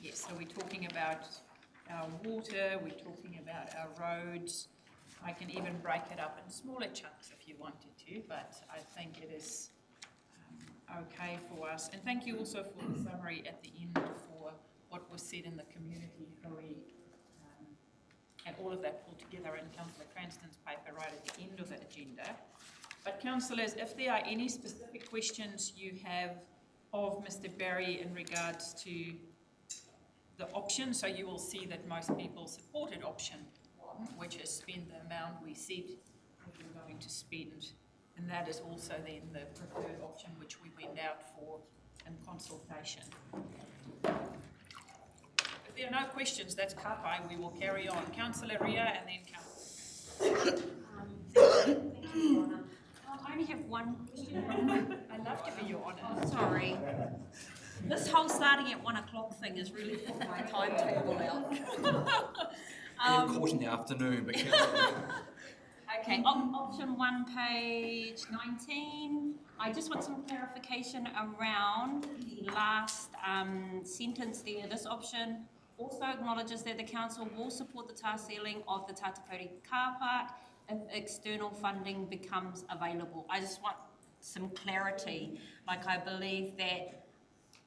Yes, so we're talking about our water, we're talking about our roads. I can even break it up in smaller chunks if you wanted to, but I think it is okay for us. And thank you also for the summary at the end for what was said in the community and all of that pulled together in Councillor Cranston's paper right at the end of the agenda. But councillors, if there are any specific questions you have of Mr. Barry in regards to the option, so you will see that most people supported option 1, which is spend the amount we said we were going to spend, and that is also then the preferred option which we went out for in consultation. If there are no questions, that's kapai, we will carry on. Councillor Ria and then Councillor. Thank you, Your Honour. I only have one question. I'd love to be your honour. Oh, sorry. This whole starting at 1 o'clock thing has really put my timetable out. Caught in the afternoon, but okay, option 1, page 19. I just want some clarification around the last sentence there. This option also acknowledges that the council will support the tar sealing of the Tātāpōuri car park if external funding becomes available. I just want some clarity. Like, I believe that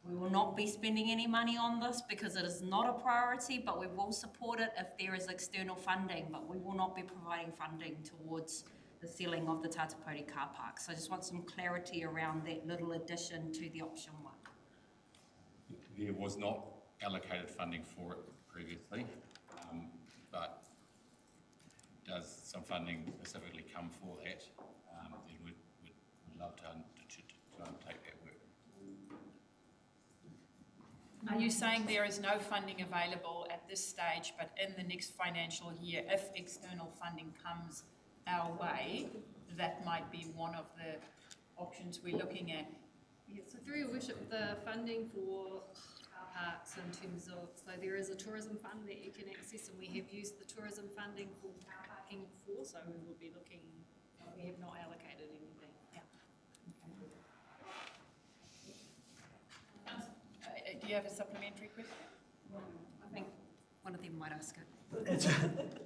we will not be spending any money on this because it is not a priority, but we will support it if there is external funding, but we will not be providing funding towards the sealing of the Tātāpōuri car park. So I just want some clarity around that little addition to the option 1. There was not allocated funding for it previously, but does some funding specifically come for that, then we'd love to undertake that work. Are you saying there is no funding available at this stage, but in the next financial year, if external funding comes our way, that might be one of the options we're looking at? Yeah, so through your worship, the funding for car parks in terms of, so there is a tourism fund that you can access, and we have used the tourism funding for car parking before, so we will be looking, we have not allocated anything. Yeah. Do you have a supplementary question? I think one of them might ask it.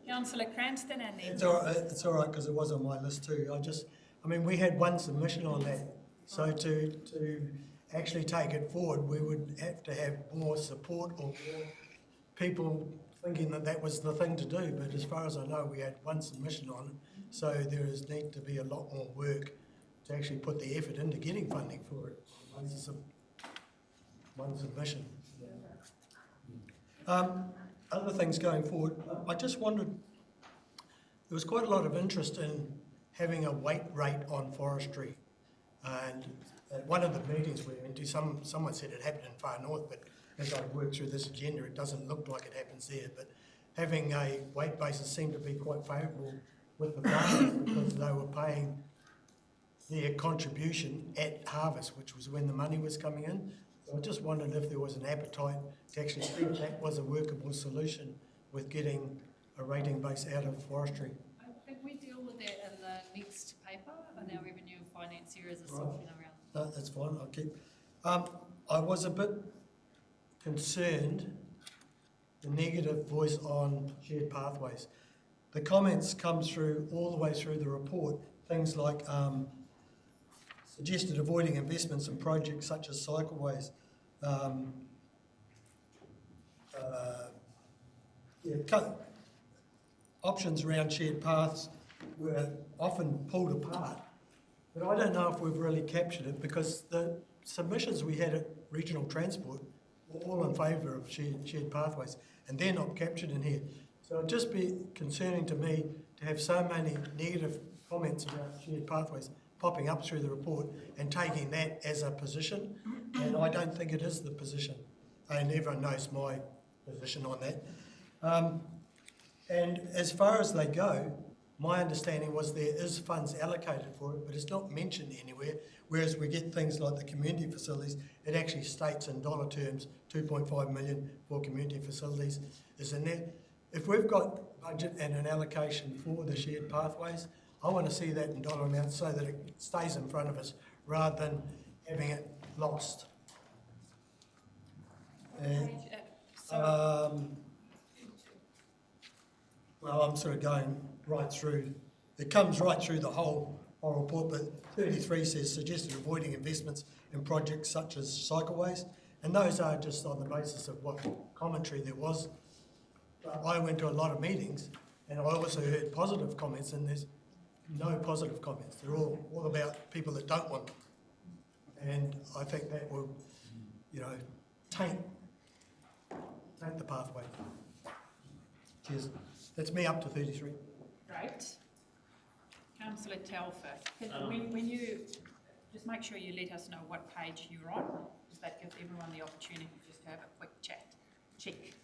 Councillor Cranston and then... It's all right because it was on my list too. I mean, we had one submission on that. So to actually take it forward, we would have to have more support or more people thinking that that was the thing to do. But as far as I know, we had one submission on it. So there is need to be a lot more work to actually put the effort into getting funding for it. One submission. Other things going forward, I just wondered, there was quite a lot of interest in having a weight rate on forestry. And at one of the meetings we went to, someone said it happened in Far North, but as I work through this agenda, it doesn't look like it happens there. But having a weight basis seemed to be quite favourable with the farmers because they were paying their contribution at harvest, which was when the money was coming in. So I just wondered if there was an appetite to actually think that was a workable solution with getting a rating base out of forestry. I think we deal with that in the next paper in our revenue and finance area as a section around. No, that's fine, I'll keep. I was a bit concerned, the negative voice on shared pathways. The comments come through all the way through the report, things like suggested avoiding investments in projects such as cycleways, options around shared paths were often pulled apart. But I don't know if we've really captured it because the submissions we had at Regional Transport were all in favour of shared pathways, and they're not captured in here. So it'd just be concerning to me to have so many negative comments about shared pathways popping up through the report and taking that as a position, and I don't think it is the position, and everyone knows my position on that. And as far as they go, my understanding was there is funds allocated for it, but it's not mentioned anywhere, whereas we get things like the community facilities, it actually states in dollar terms 2.5 million for community facilities is in there. If we've got budget and an allocation for the shared pathways, I want to see that in dollar amounts so that it stays in front of us rather than having it lost. I'm sort of going right through, it comes right through the whole report, but 33 says suggested avoiding investments in projects such as cycleways, and those are just on the basis of what commentary there was. I went to a lot of meetings, and I also heard positive comments, and there's no positive comments. They're all about people that don't want them. And I think that will, taint the pathway. Cheers. That's me up to 33. Great. Councillor Telfer, when you, just make sure you let us know what page you're on, because that gives everyone the opportunity just to have a quick chat. Check.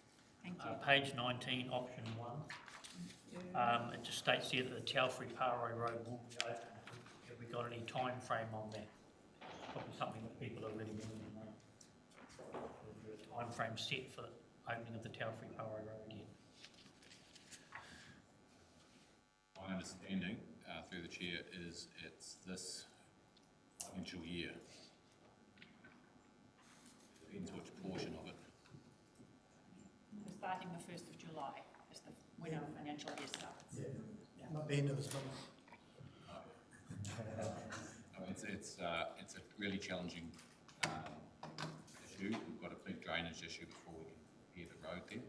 Thank you. Page 19, option 1. It just states here that the Telfrey Parway Road will be open. Have we got any time frame on that? Probably something that people are really wanting to know. Is there a time frame set for the opening of the Telfrey Parway Road again? My understanding, through the chair, is it's this financial year. Depends which portion of it. We're starting the 1st of July is when our financial year starts. Yeah. Not the end of this month. It's a really challenging issue. We've got a big drainage issue before we can repair the road there,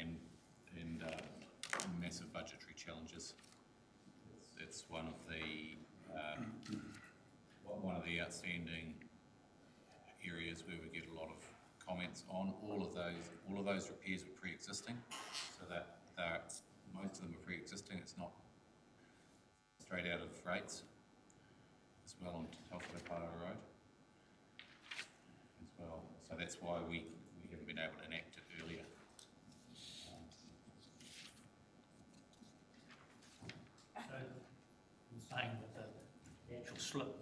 and massive budgetary challenges. It's one of the outstanding areas where we get a lot of comments on. All of those repairs were pre-existing, so that most of them are pre-existing. It's not straight out of rates. As well on Telford Road as well. So that's why we haven't been able to enact it earlier. So you're saying that the actual slip,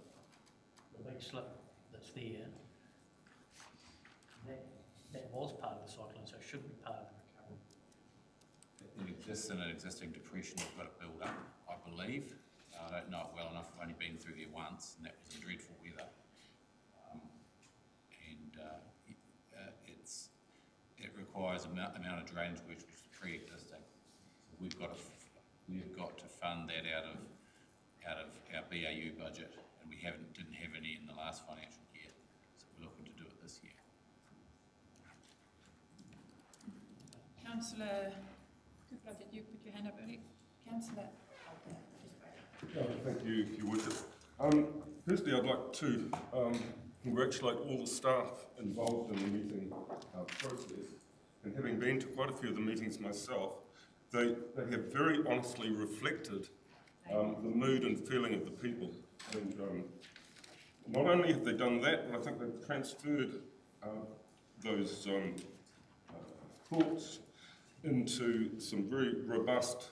the big slip that's there, that was part of the cyclone, so it should be part of the recovery. It exists in an existing depression. We've got it built up, I believe. I don't know it well enough. I've only been through there once, and that was in dreadful weather. It requires amount of drainage which was pre-existing. So we've got to fund that out of our BAU budget, and we didn't have any in the last financial year. So we're looking to do it this year. Councillor, did you put your hand up earlier? Councillor. Thank you, Your Worship. Firstly, I'd like to congratulate all the staff involved in the meeting process. And having been to quite a few of the meetings myself, they have very honestly reflected the mood and feeling of the people. And not only have they done that, but I think they've transferred those thoughts into some very robust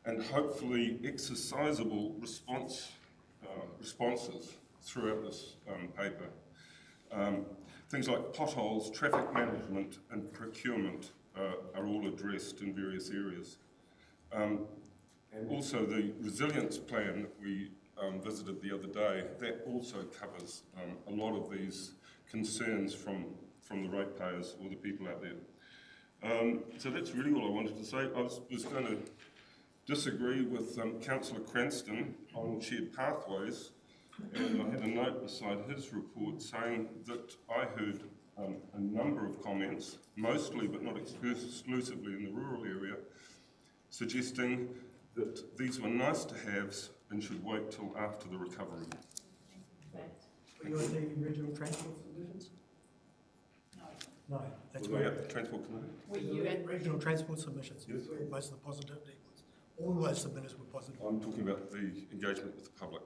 and hopefully exercisable responses throughout this paper. Things like potholes, traffic management and procurement are all addressed in various areas. And also the resilience plan that we visited the other day, that also covers a lot of these concerns from the ratepayers or the people out there. So that's really all I wanted to say. I was going to disagree with Councillor Cranston on shared pathways, and I had a note beside his report saying that I heard a number of comments, mostly but not exclusively in the rural area, suggesting that these were nice to haves and should wait till after the recovery. Were you at the regional transport submissions? No, that's Were where they at the Transport Committee? Were you at regional transport submissions. Yes. Where most of the positivity was. All those submitters were positive. I'm talking about the engagement with the public.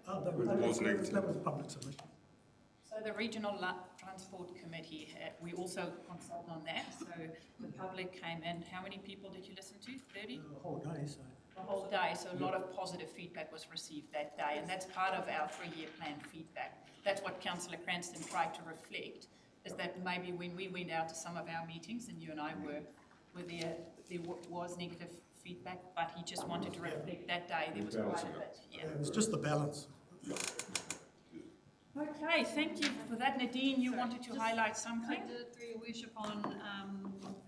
Oh, that was negative. That was public submission. So the Regional Transport Committee, we also consulted on that. So the public came in. How many people did you listen to? 30? The whole day, so. The whole day. So a lot of positive feedback was received that day, and that's part of our 3-year plan feedback. That's what Councillor Cranston tried to reflect, is that maybe when we went out to some of our meetings, and you and I were there was negative feedback, but he just wanted to reflect that day there was quite a bit. Yeah. It was just the balance. Okay, thank you for that. Nadine, you wanted to highlight something? I did, through your worship, on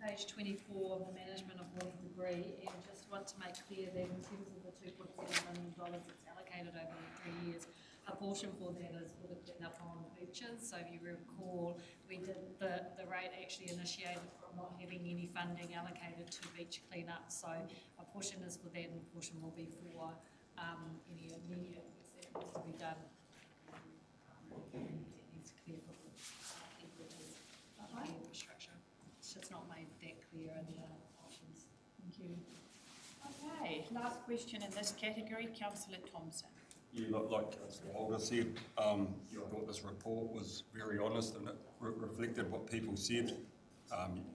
page 24 of the management of water debris, and just want to make clear that in terms of the $2.7 million that's allocated over the 3 years, a portion for that is for the clean up on beaches. So if you recall, we did the rate actually initiated from not having any funding allocated to beach cleanup. So a portion is for that, and a portion will be for any immediate works that needs to be done. It needs to clear for infrastructure. It's just not made that clear in the options. Thank you. Okay, last question in this category, Councillor Thompson. Yeah, like Councillor Holder said, I thought this report was very honest and it reflected what people said.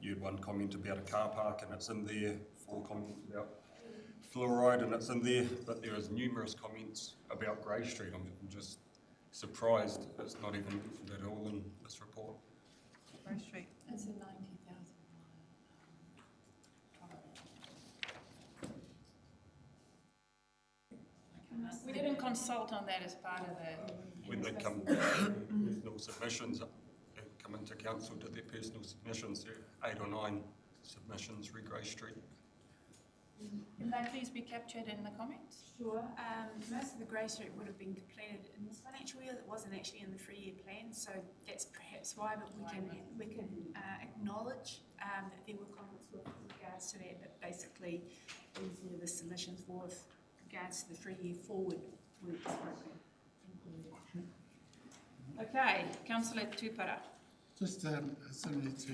You had one comment about a car park and it's in there, 4 comments about fluoride and it's in there, but there is numerous comments about Grey Street. I'm just surprised it's not even mentioned at all in this report. Grey Street. It's a 90,000. We didn't consult on that as part of the... When they come personal submissions, they come into council to their personal submissions, there are 8 or 9 submissions re Grey Street. Can they please be captured in the comments? Sure. Most of the Grey Street would have been completed in this financial year. That wasn't actually in the 3-year plan, so that's perhaps why. But we can acknowledge that there were comments with regards to that. But basically, these are the submissions with regards to the 3-year forward works program. Okay, Councillor Tupara. Just similar to,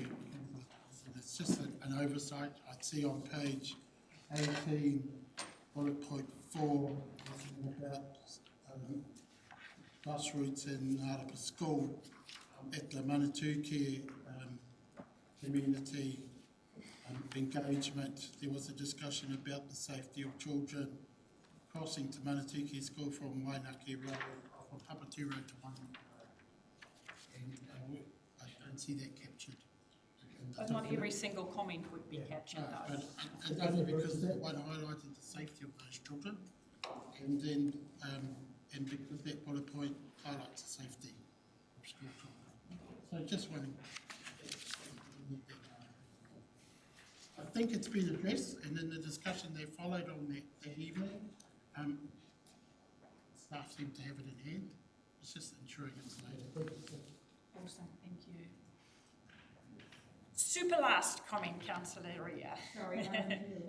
it's just an oversight. I'd see on page 18, bullet point 4, about bus routes in Arapa School. At the Manatuki community engagement, there was a discussion about the safety of children crossing to Manatuki School from Wainaki Road, from Papatū Road to Wainaki Road. And I don't see that captured. But not every single comment would be captured though. But only because that one highlighted the safety of those children, and then and because that bullet point highlights the safety of school children. So just wanting. I think it's been addressed, and in the discussion that followed on that evening, staff seem to have it in hand. It's just ensuring it's later. Awesome, thank you. Super last comment, Councillor Ria. Sorry,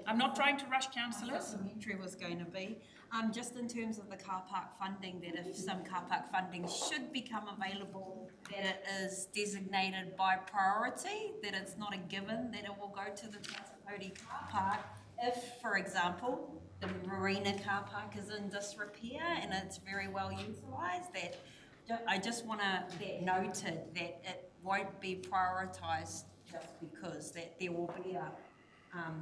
I'm not trying to rush councillors. Supplementary was going to be, just in terms of the car park funding, that if some car park funding should become available, that it is designated by priority, that it's not a given that it will go to the Tautapoti car park. If, for example, the marina car park is in disrepair and it's very well utilised, that I just want that noted that it won't be prioritised just because that there will be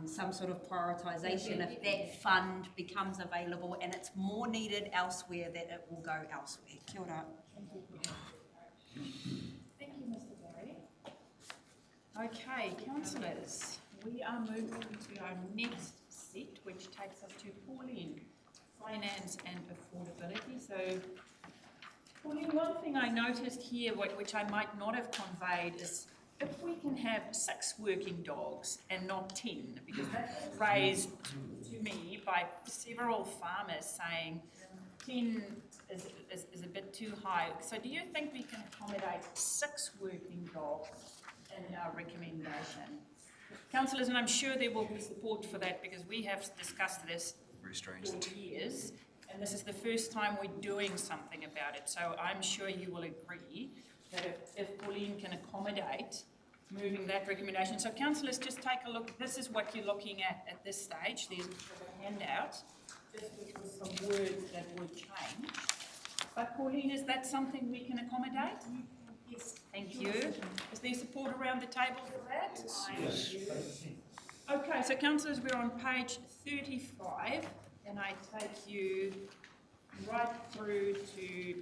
some sort of prioritisation if that fund becomes available and it's more needed elsewhere, that it will go elsewhere. Kia ora. Thank you, Mr. Barry. Okay, councillors, we are moving to our next set, which takes us to Pauline, finance and affordability. So, Pauline, one thing I noticed here, which I might not have conveyed, is if we can have 6 working dogs and not 10, because that was raised to me by several farmers saying 10 is a bit too high. So do you think we can accommodate 6 working dogs in our recommendation? Councillors, and I'm sure there will be support for that because we have discussed this for years, and this is the first time we're doing something about it. So I'm sure you will agree that if Pauline can accommodate moving that recommendation. So councillors, just take a look. This is what you're looking at this stage. There's a handout, just with some words that would change. But Pauline, is that something we can accommodate? Yes. Thank you. Is there support around the table for that? Yes. Okay, so councillors, we're on page 35, and I take you right through to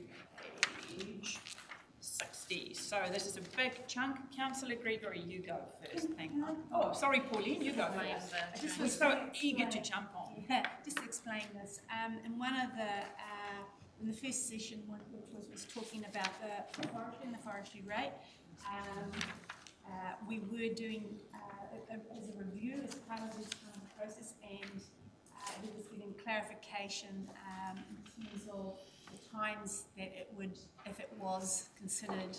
page 60. So this is a big chunk. Councillor Gregory, you go first. Thank you. Oh, sorry, Pauline, you go first. I just was so eager to jump on. Just to explain this, in one of the in the first session, which was talking about the forestry and the forestry rate. We were doing as a review as part of this process, and we was getting clarification in terms of the times that it would, if it was considered,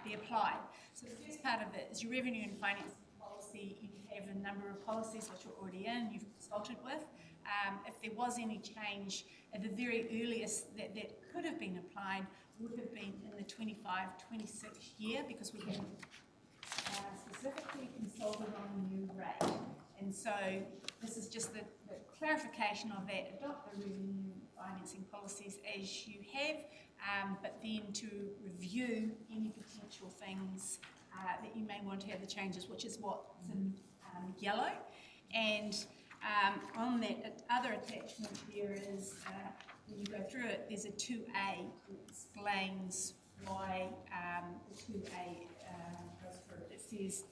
be applied. So the first part of it is your revenue and finance policy. You have a number of policies which are already in, you've consulted with. If there was any change at the very earliest that could have been applied would have been in the 25-26 year, because we have specifically consulted on the new rate. And so this is just the clarification of that. Adopt the revenue financing policies as you have, but then to review any potential things that you may want to have the changes, which is what's in yellow. And on that other attachment there is, when you go through it, there's a 2A that explains why the 2A goes through. It says,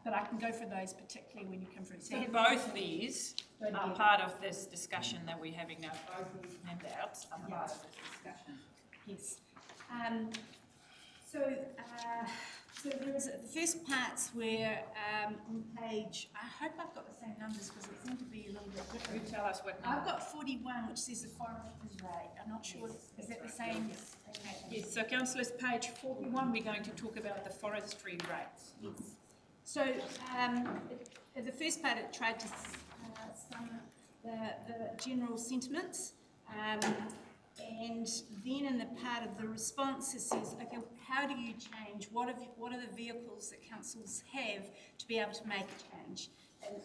but I can go for those particularly when you come through. So both these are part of this discussion that we're having now. Both these handouts are part of this discussion. Yes. So there's the first parts where on page, I hope I've got the same numbers because it seemed to be a little bit different. You tell us what number. I've got 41, which says the forestry rate. I'm not sure, is that the same? Yes. Okay. Yes, so councillors, page 41, we're going to talk about the forestry rates. Yes. So the first part, it tried to sum up the general sentiments. And then in the part of the response, it says, okay, how do you change? What are the vehicles that councils have to be able to make a change?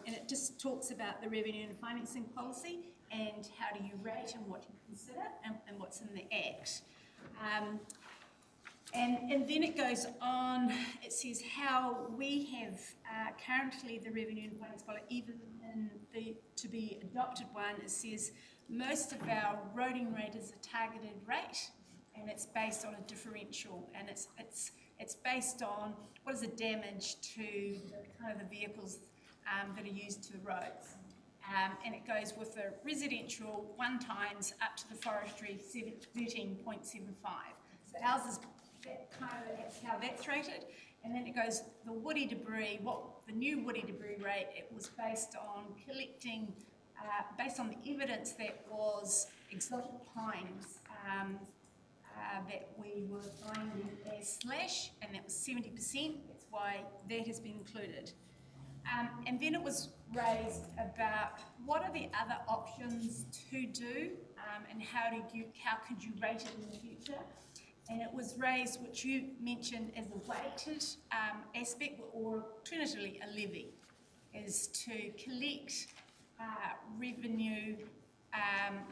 And it just talks about the revenue and financing policy and how do you rate and what you consider and what's in the Act. And then it goes on, it says how we have currently the revenue and finance policy, even in the to be adopted one, it says most of our roading rate is a targeted rate, and it's based on a differential, and it's based on what is the damage to the kind of the vehicles that are used to the roads. And it goes with the residential 1 times up to the forestry 13.75. So ours is that's how that's rated. And then it goes the woody debris, the new woody debris rate, it was based on collecting, based on the evidence that was exotic pines that we were finding as slash, and that was 70%. That's why that has been included. And then it was raised about what are the other options to do, and how could you rate it in the future? And it was raised, which you mentioned, as a weighted aspect, or alternatively a levy, is to collect revenue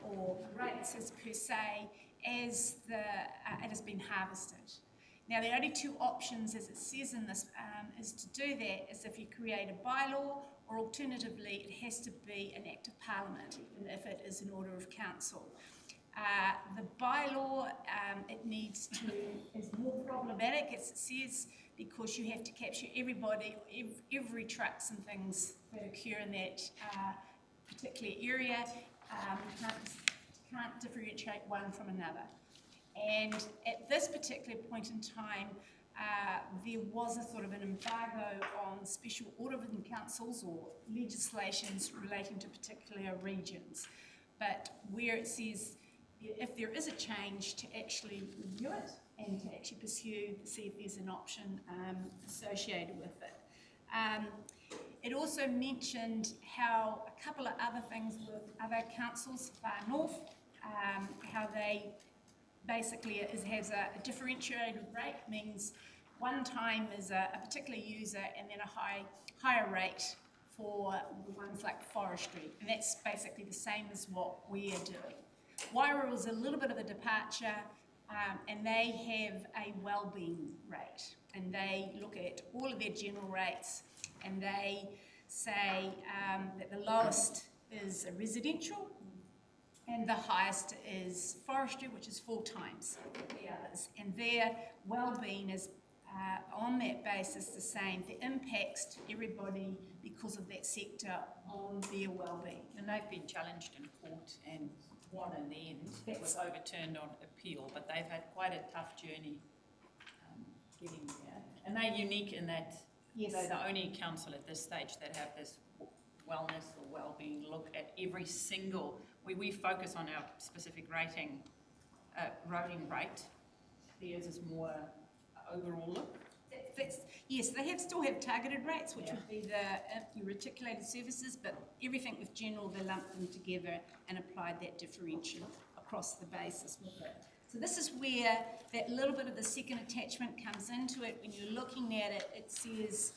or rates as per se as it has been harvested. Now, the only 2 options, as it says in this, is to do that is if you create a bylaw, or alternatively, it has to be an Act of Parliament, even if it is an order of council. The bylaw, is more problematic, as it says, because you have to capture everybody, every trucks and things that occur in that particular area. You can't differentiate one from another. And at this particular point in time, there was a sort of an embargo on special order in councils or legislations relating to particular regions. But where it says, if there is a change, to actually review it and to actually pursue, see if there's an option associated with it. It also mentioned how a couple of other things with other councils far north, how they basically has a differentiated rate, means 1 time is a particular user and then a higher rate for the ones like forestry, and that's basically the same as what we are doing. Wairau is a little bit of a departure, and they have a wellbeing rate, and they look at all of their general rates, and they say that the lowest is a residential, and the highest is forestry, which is 4 times the others, and their wellbeing is on that basis the same. The impacts to everybody because of that sector on their wellbeing. And they've been challenged in court, and won in the end. It was overturned on appeal, but they've had quite a tough journey getting there. And they're unique in that they're the only council at this stage that have this wellness or well-being look at every single, we focus on our specific rating, rating rate. Theirs is more overall look. Yes, they still have targeted rates, which would be the reticulated services, but everything with general, they lump them together and applied that differential across the basis with it. So this is where that little bit of the second attachment comes into it. When you're looking at it, it says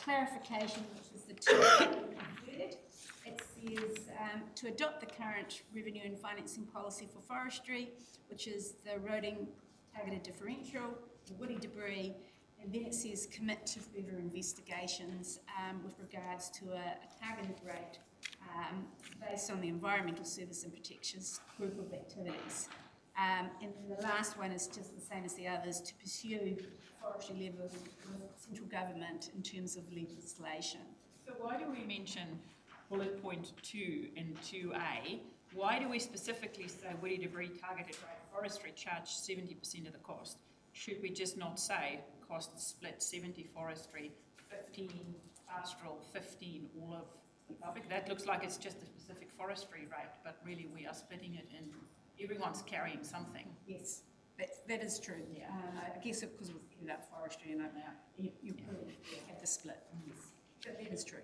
clarification, which is the term converted. It says to adopt the current revenue and financing policy for forestry, which is the eroding targeted differential, the woody debris, and then it says commit to further investigations with regards to a targeted rate based on the environmental service and protections group of activities. And then the last one is just the same as the others, to pursue forestry level with central government in terms of legislation. So why do we mention bullet point 2 in 2A? Why do we specifically say woody debris targeted rate forestry charge 70% of the cost? Should we just not say cost split 70 forestry, 15 pastoral, 15 all of the public? That looks like it's just a specific forestry rate, but really we are splitting it in, everyone's carrying something. Yes, that is true. Yeah. I guess because we've given up forestry and you probably have the split. Yes, but that is true.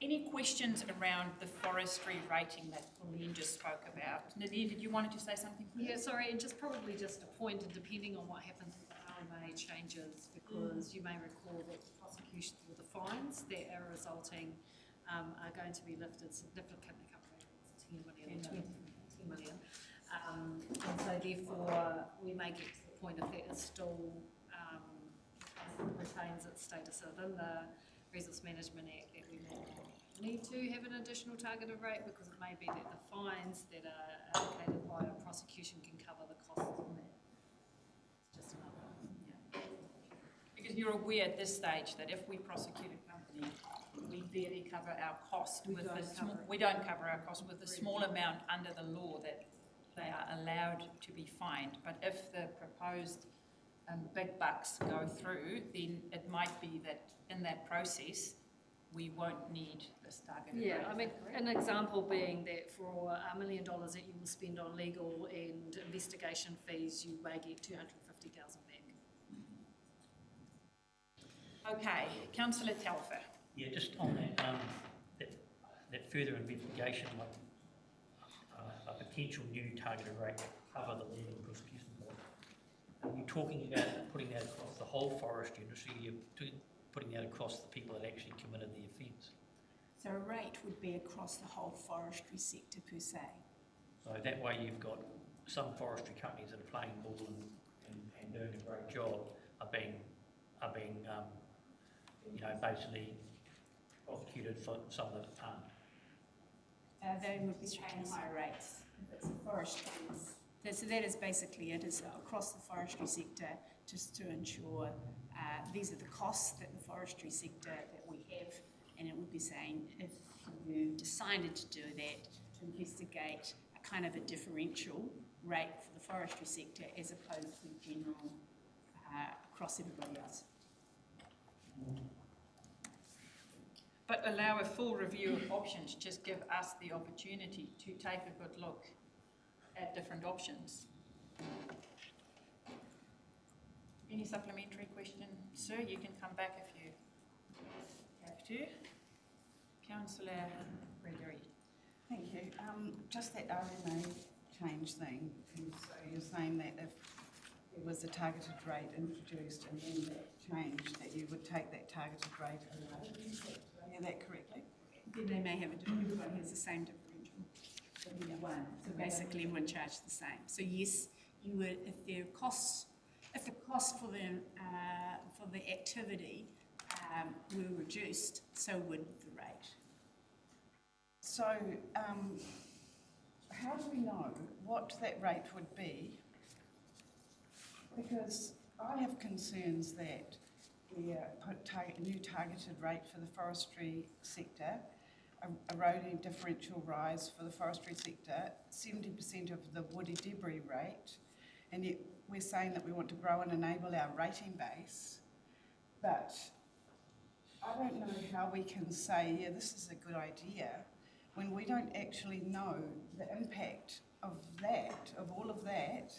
Any questions around the forestry rating that Pauline just spoke about? Nadine, did you want to say something? Yeah, sorry, and just probably just a point, and depending on what happens with the RMA changes, because you may recall that the prosecution or the fines that are resulting are going to be lifted significantly, a couple of 10 million, 20 million. And so therefore, we may get to the point if that is still retains its status within the Resource Management Act, that we may need to have an additional targeted rate, because it may be that the fines that are allocated by a prosecution can cover the costs on that. It's just another, Because you're aware at this stage that if we prosecute a company, we barely cover our cost with the small, we don't cover our cost with the small amount under the law that they are allowed to be fined. But if the proposed big bucks go through, then it might be that in that process we won't need this targeted rate. I mean, an example being that for $1 million that you will spend on legal and investigation fees, you may get 250,000 back. Okay, Councillor Telfer. Yeah, just on that, that further investigation, like a potential new targeted rate to cover the legal prosecution cost. Are you talking about putting that across the whole forestry industry? You're putting that across the people that actually committed the offence? So a rate would be across the whole forestry sector per se. So that way you've got some forestry companies that are playing ball and doing a great job are being basically prosecuted for some that aren't. They would be paying higher rates if it's a forestry. So that is basically it, is across the forestry sector, just to ensure these are the costs that the forestry sector that we have, and it would be saying if you decided to do that, to investigate a kind of a differential rate for the forestry sector as opposed to general across everybody else. But allow a full review of options, just give us the opportunity to take a good look at different options. Any supplementary question? Sir, you can come back if you have to. Councillor Gregory. Thank you. Just that RMA change thing, so you're saying that if there was a targeted rate introduced and then that changed, that you would take that targeted rate away. Did I hear that correctly? Then they may have a different, everyone has the same differential. So basically everyone charged the same. So yes, you would, if the cost for the activity were reduced, so would the rate. So how do we know what that rate would be? Because I have concerns that we put a new targeted rate for the forestry sector, a roading differential rise for the forestry sector, 70% of the woody debris rate, and yet we're saying that we want to grow and enable our rating base, but I don't know how we can say, yeah, this is a good idea, when we don't actually know the impact of that, of all of that,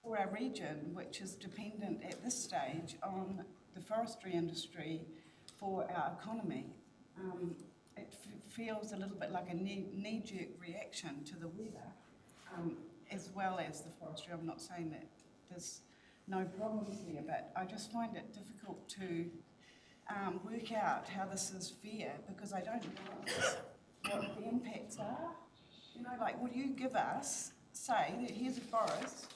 for our region, which is dependent at this stage on the forestry industry for our economy. It feels a little bit like a knee-jerk reaction to the weather, as well as the forestry. I'm not saying that there's no problems there, but I just find it difficult to work out how this is fair, because I don't know what the impacts are. You know, like, will you give us, say that here's a forest,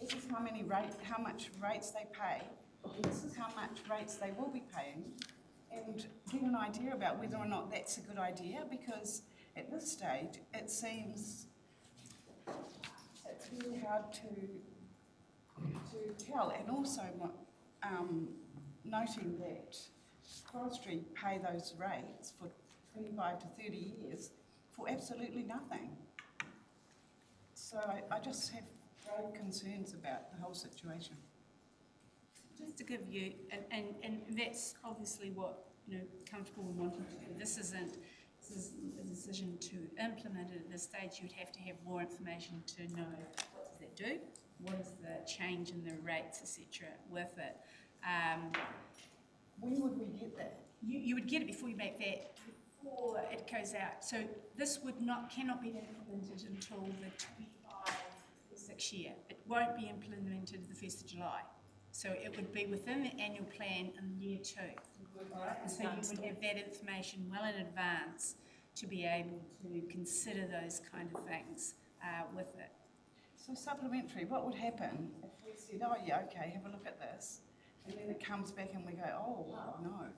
this is how much rates they pay, and this is how much rates they will be paying, and get an idea about whether or not that's a good idea, because at this stage it seems it's really hard to tell. And also noting that forestry pay those rates for 25 to 30 years for absolutely nothing. So I just have grave concerns about the whole situation. Just to give you, and that's obviously what, you know, comfortable and wanting to do. This is a decision to implement it at this stage. You'd have to have more information to know what does that do, what is the change in the rates, etc. with it. When would we get that? You would get it before you make that, before it goes out. So this cannot be implemented until the 25-26 year. It won't be implemented the 1st of July. So it would be within the annual plan in year 2. And so you would have that information well in advance to be able to consider those kind of things with it. So supplementary, what would happen if we said, oh yeah, okay, have a look at this, and then it comes back and we go, oh, no.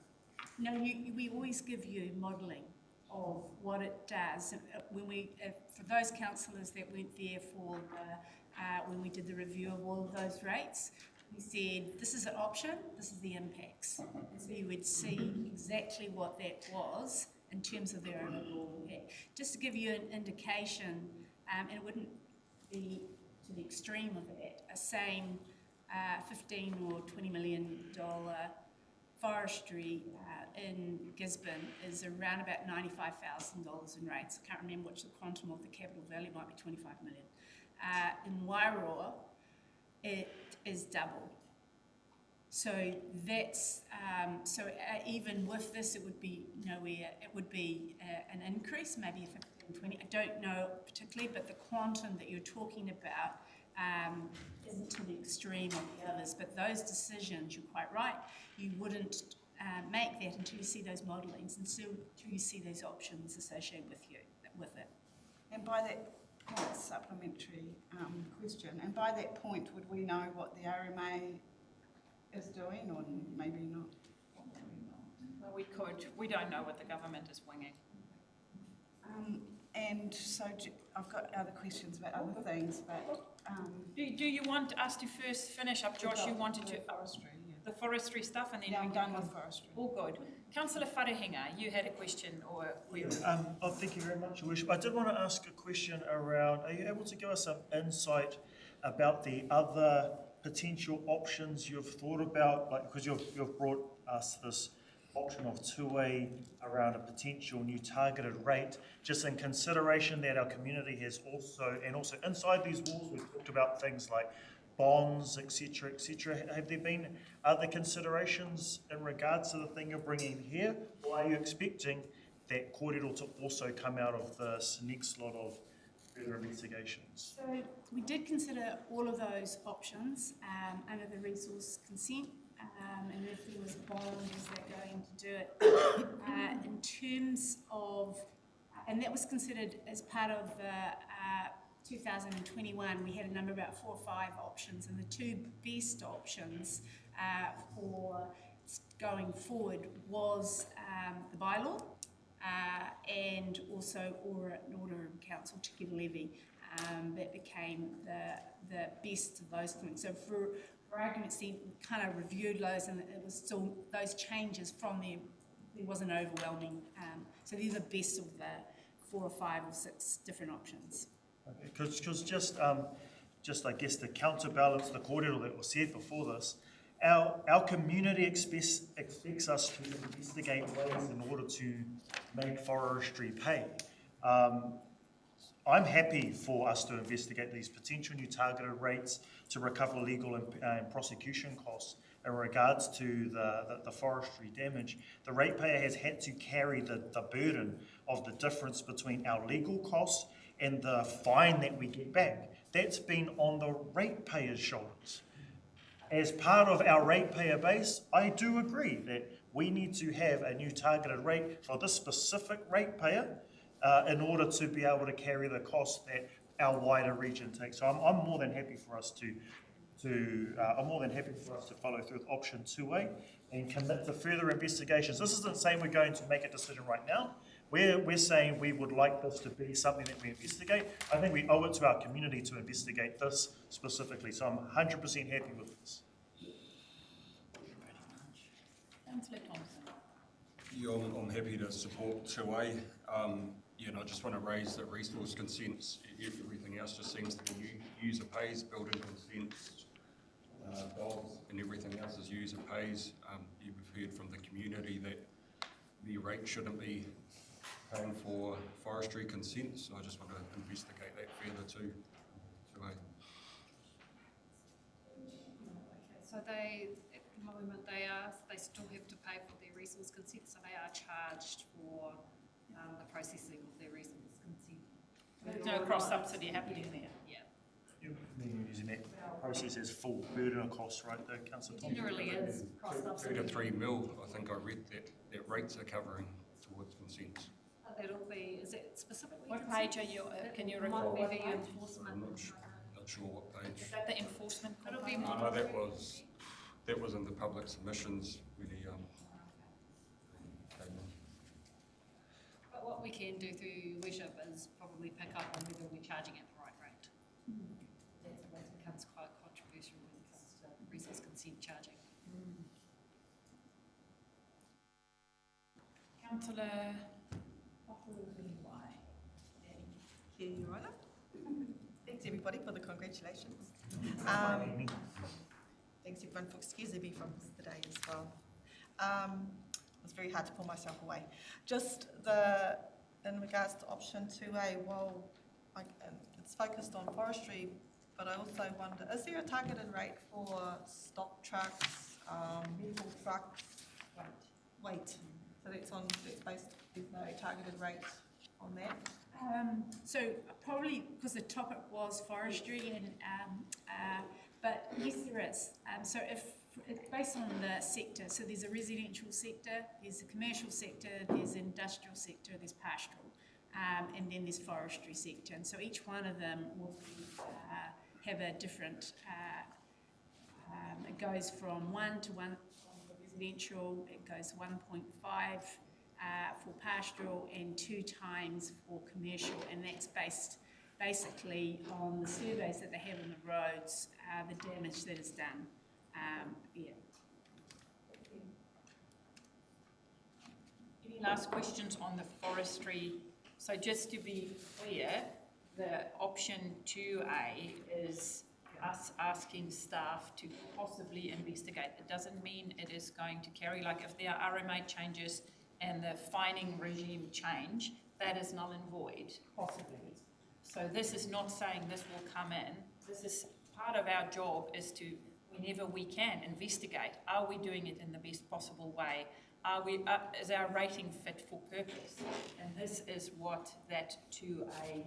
No, we always give you modelling of what it does. When for those councillors that weren't there for when we did the review of all of those rates, we said, this is an option, this is the impacts. And so you would see exactly what that was in terms of their overall impact. Just to give you an indication, and it wouldn't be to the extreme of that, a same $15 or $20 million forestry in Gisborne is around about $95,000 in rates. I can't remember which the quantum of the capital value might be, 25 million. In Wairoa, it is double. So that's even with this, it would be nowhere. It would be an increase, maybe a 15, 20. I don't know particularly, but the quantum that you're talking about isn't to the extreme of the others. But those decisions, you're quite right. You wouldn't make that until you see those modellings and until you see those options associated with it. And by that point, supplementary question, and by that point, would we know what the RMA is doing, or maybe not? Well, we could. We don't know what the government is winging. And so I've got other questions about other things, but... Do you want us to first finish up, Josh? You wanted to... Forestry, yeah. The forestry stuff, and then Yeah, we I'm can done with forestry. All good. Councillor Wharehinga, you had a question or a query. Thank you very much, Your Worship. I did want to ask a question around, are you able to give us some insight about the other potential options you've thought about, like, because you've brought us this option of 2A around a potential new targeted rate, just in consideration that our community has also, and also inside these walls, we've talked about things like bonds, etc., etc. Have there been other considerations in regards to the thing you're bringing here, or are you expecting that kōrero to also come out of this next lot of further investigations? So we did consider all of those options under the resource consent, and if there was a bond, is that going to do it? In terms of, and that was considered as part of the 2021, we had a number, about 4 or 5 options, and the 2 best options for going forward was the bylaw and also an order of council to give levy. That became the best of those things. So for argument's sake, we kind of reviewed those, and it was still those changes from the there was an overwhelming, so these are the best of the 4 or 5 or 6 different options. Because just I guess the counterbalance, the cordial that was said before this, our community expects us to investigate ways in order to make forestry pay. I'm happy for us to investigate these potential new targeted rates to recover legal and prosecution costs in regards to the forestry damage. The ratepayer has had to carry the burden of the difference between our legal costs and the fine that we get back. That's been on the ratepayer's shoulders. As part of our ratepayer base, I do agree that we need to have a new targeted rate for this specific ratepayer in order to be able to carry the cost that our wider region takes. So I'm more than happy for us to follow through with option 2A and commit to further investigations. This isn't saying we're going to make a decision right now. We're saying we would like this to be something that we investigate. I think we owe it to our community to investigate this specifically. So I'm 100% happy with this. Councillor Thompson. Yeah, I'm happy to support 2A. And I just want to raise that resource consents, everything else just seems to be user pays, building consents, dogs and everything else is user pays. You've heard from the community that the rate shouldn't be paying for forestry consents, so I just want to investigate that further too. 2A. So they, at the moment, they still have to pay for their resource consent, so they are charged for the processing of their resource consent. There's no cross-subsidy happening there. Yeah. You're using that process as full burden of costs, right, though, Councillor Thompson? Generally is cross-subsidy. 2 to 3 mil, I think I read that rates are covering towards consents. That'll be, is it specifically? What page are you, can you recall? Might be the enforcement. I'm not sure what page. Is that the enforcement It'll be component? No, that was in the public submissions really came in. But what we can do through worship is probably pick up on whether we're charging at the right rate. That becomes quite controversial when it comes to resource consent charging. Councillor Kia ora. Thanks everybody for the congratulations. Thanks everyone for excusing me from today as well. It was very hard to pull myself away. Just in regards to option 2A, well, it's focused on forestry, but I also wonder, is there a targeted rate for stock trucks, vehicle trucks? Weight. So that's based, there's no targeted rate on that? So probably because the topic was forestry and but yes there is. So if it's based on the sector, so there's a residential sector, there's a commercial sector, there's an industrial sector, there's pastoral, and then there's forestry sector. And so each one of them will have a different, it goes from 1 to 1 for residential, it goes 1.5 for pastoral and 2 times for commercial, and that's based basically on the surveys that they have on the roads, the damage that is done. Any last questions on the forestry? So just to be clear, the option 2A is us asking staff to possibly investigate. It doesn't mean it is going to carry, like if there are RMA changes and the fining regime change, that is null and void, possibly. So this is not saying this will come in. This is part of our job is to, whenever we can, investigate. Are we doing it in the best possible way? Is our rating fit for purpose? And this is what that 2A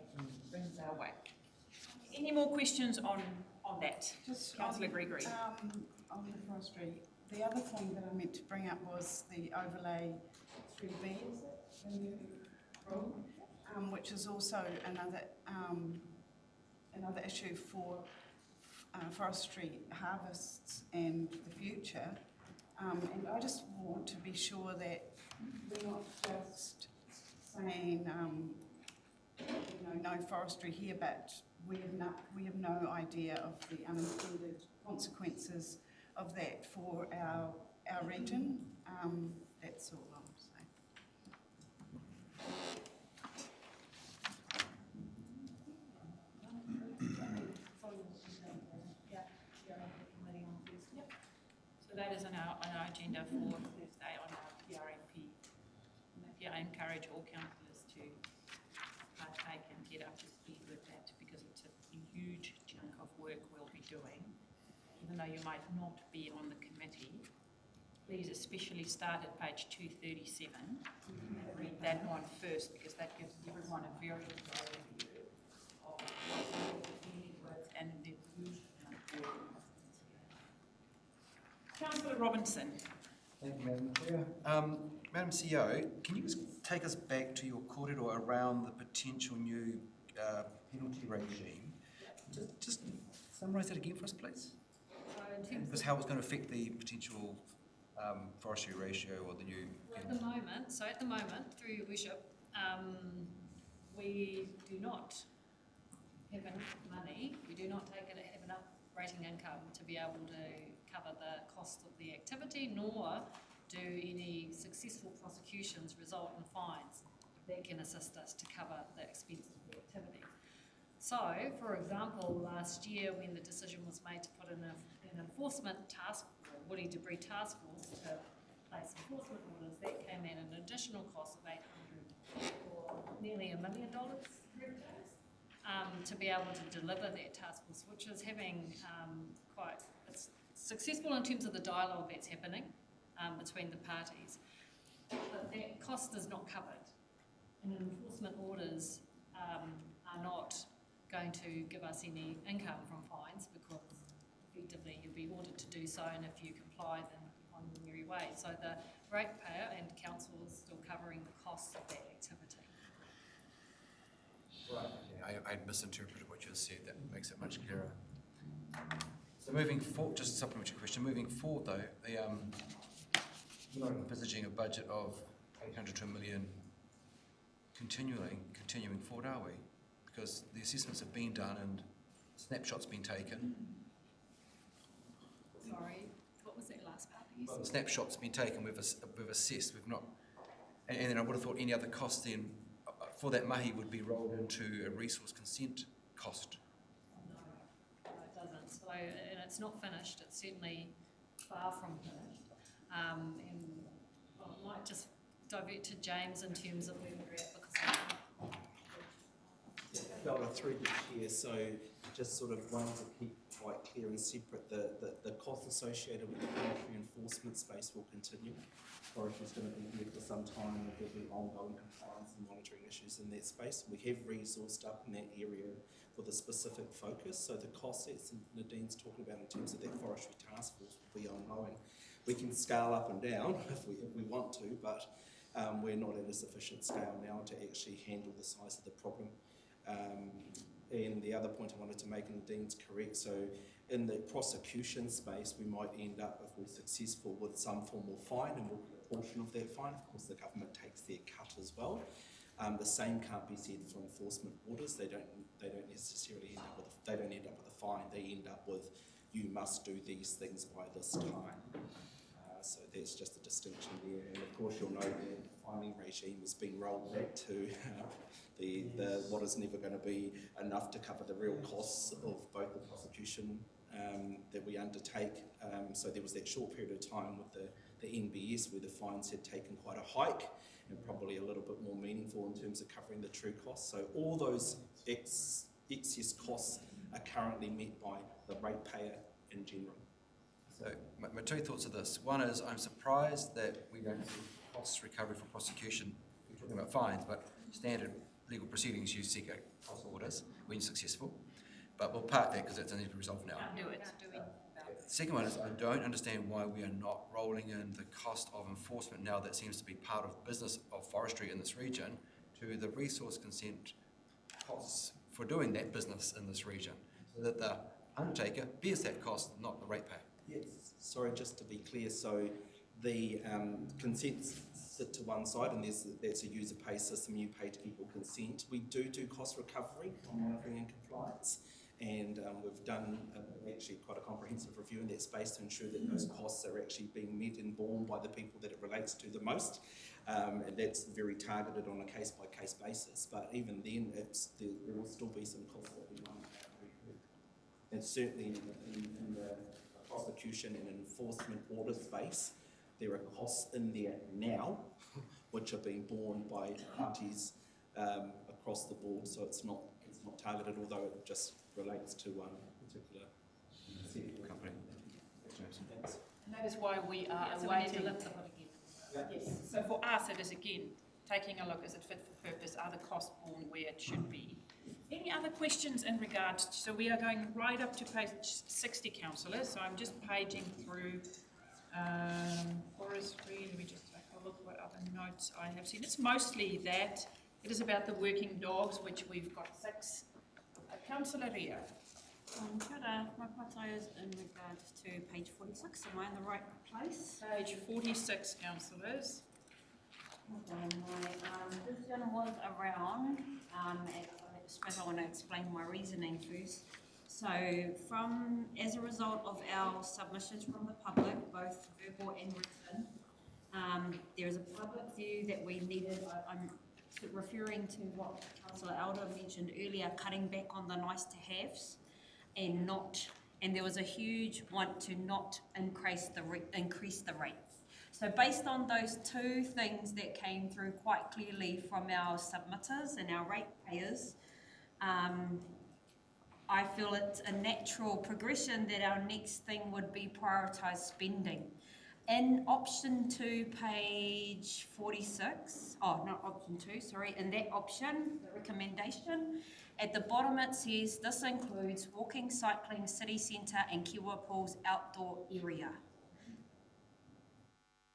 brings our way. Any more questions on that? Just Councillor Gregory. On the forestry, the other thing that I meant to bring up was the overlay 3B, which is also another issue for forestry harvests and the future. And I just want to be sure that we're not just saying, no forestry here, but we have no idea of the unintended consequences of that for our region. That's all I'm saying. agenda for Thursday on our PRMP. And I encourage all councillors to partake and get up to speed with that, because it's a huge chunk of work we'll be doing. Even though you might not be on the committee, please especially start at page 237 and read that one first, because that gives everyone a very good overview of what we're dealing with and the huge amount of work. Councillor Robinson. Thank you, Madam Chair. Madam CEO, can you just take us back to your kōrero around the potential new penalty regime? Just summarise that again for us, please. Because how it's going to affect the potential forestry ratio or the new... At the moment, through your worship, we do not have enough money, we do not have enough rating income to be able to cover the cost of the activity, nor do any successful prosecutions result in fines that can assist us to cover the expense of the activity. So, for example, last year when the decision was made to put in an enforcement task, or woody debris task force to place enforcement orders, that came at an additional cost of $800 or nearly $1 million to be able to deliver that task force, which is having it's successful in terms of the dialogue that's happening between the parties. But that cost is not covered, and enforcement orders are not going to give us any income from fines, because effectively you'll be ordered to do so, and if you comply then on your merry way. So the ratepayer and council is still covering the costs of that activity. Right. Yeah, I misinterpreted what you said. That makes it much clearer. So moving forward, just a supplementary question. Moving forward though, we're not envisaging a budget of 800 to $1 million continuing forward, are we? Because the assessments have been done and snapshots been taken. Sorry, what was that last part that you Well, said? the snapshot's been taken, we've assessed, we've not, and then I would have thought any other cost then for that mahi would be rolled into a resource consent cost. No, it doesn't. So, and it's not finished. It's certainly far from finished. And I might just divert to James in terms of where we're at, because Bella, through the chair, so just sort of wanting to keep quite clear and separate, the costs associated with the penalty enforcement space will continue. Forestry is going to be here for some time, and there'll be ongoing compliance and monitoring issues in that space. We have resourced up in that area with a specific focus, so the costs that Nadine's talking about in terms of that forestry task force will be ongoing. We can scale up and down if we want to, but we're not at a sufficient scale now to actually handle the size of the problem. And the other point I wanted to make, and Nadine's correct, so in the prosecution space, we might end up, if we're successful, with some form of fine, and we'll get a portion of that fine. Of course, the government takes their cut as well. The same can't be said for enforcement orders. They don't necessarily end up with a fine. They end up with, you must do these things by this time. So that's just a distinction there. And of course, you'll know that the fining regime has been rolled back to what is never going to be enough to cover the real costs of both the prosecution that we undertake. So there was that short period of time with the NBS where the fines had taken quite a hike and probably a little bit more meaningful in terms of covering the true costs. So all those excess costs are currently met by the ratepayer in general. So my two thoughts are this. One is I'm surprised that we don't see cost recovery for prosecution. We're talking about fines, but standard legal proceedings you seek cost orders when you're successful. But we'll park that because it's only to resolve now. can't do it. The second one is I don't understand why we are not rolling in the cost of enforcement now that seems to be part of business of forestry in this region to the resource consent costs for doing that business in this region, so that the undertaker bears that cost, not the ratepayer. Yes, sorry, just to be clear, so the consents sit to one side, and that's a user pay system. You pay to people consent. We do cost recovery on monitoring and compliance, and we've done actually quite a comprehensive review in that space to ensure that those costs are actually being met and borne by the people that it relates to the most, and that's very targeted on a case-by-case basis. But even then, there will still be some costs that we won't recoup. And certainly in the prosecution and enforcement order space, there are costs in there now which are being borne by parties across the board, so it's not targeted, although it just relates to one particular company. And that is why we are So we need to awaiting. lift the hood again. Yes, so for us, it is again, taking a look, is it fit for purpose, are the costs borne where it should be? Any other questions in regard, so we are going right up to page 60, councillors, so I'm just paging through forestry, let me just take a look what other notes I have seen. It's mostly that, it is about the working dogs, which we've got 6. Councillor Ria. Kia ora, my pātai is in regards to page 46. Am I in the right place? Page 46, councillors. This one was around, and I suppose I want to explain my reasoning first. So as a result of our submissions from the public, both verbal and written, there is a public view that we needed. I'm referring to what Councillor Elder mentioned earlier, cutting back on the nice to haves and there was a huge want to not increase the rates. So based on those two things that came through quite clearly from our submitters and our ratepayers, I feel it's a natural progression that our next thing would be prioritised spending. In option 2, page 46, not option 2, sorry, in that option, the recommendation, at the bottom it says, this includes walking, cycling, city centre and Kiwa Pools outdoor area.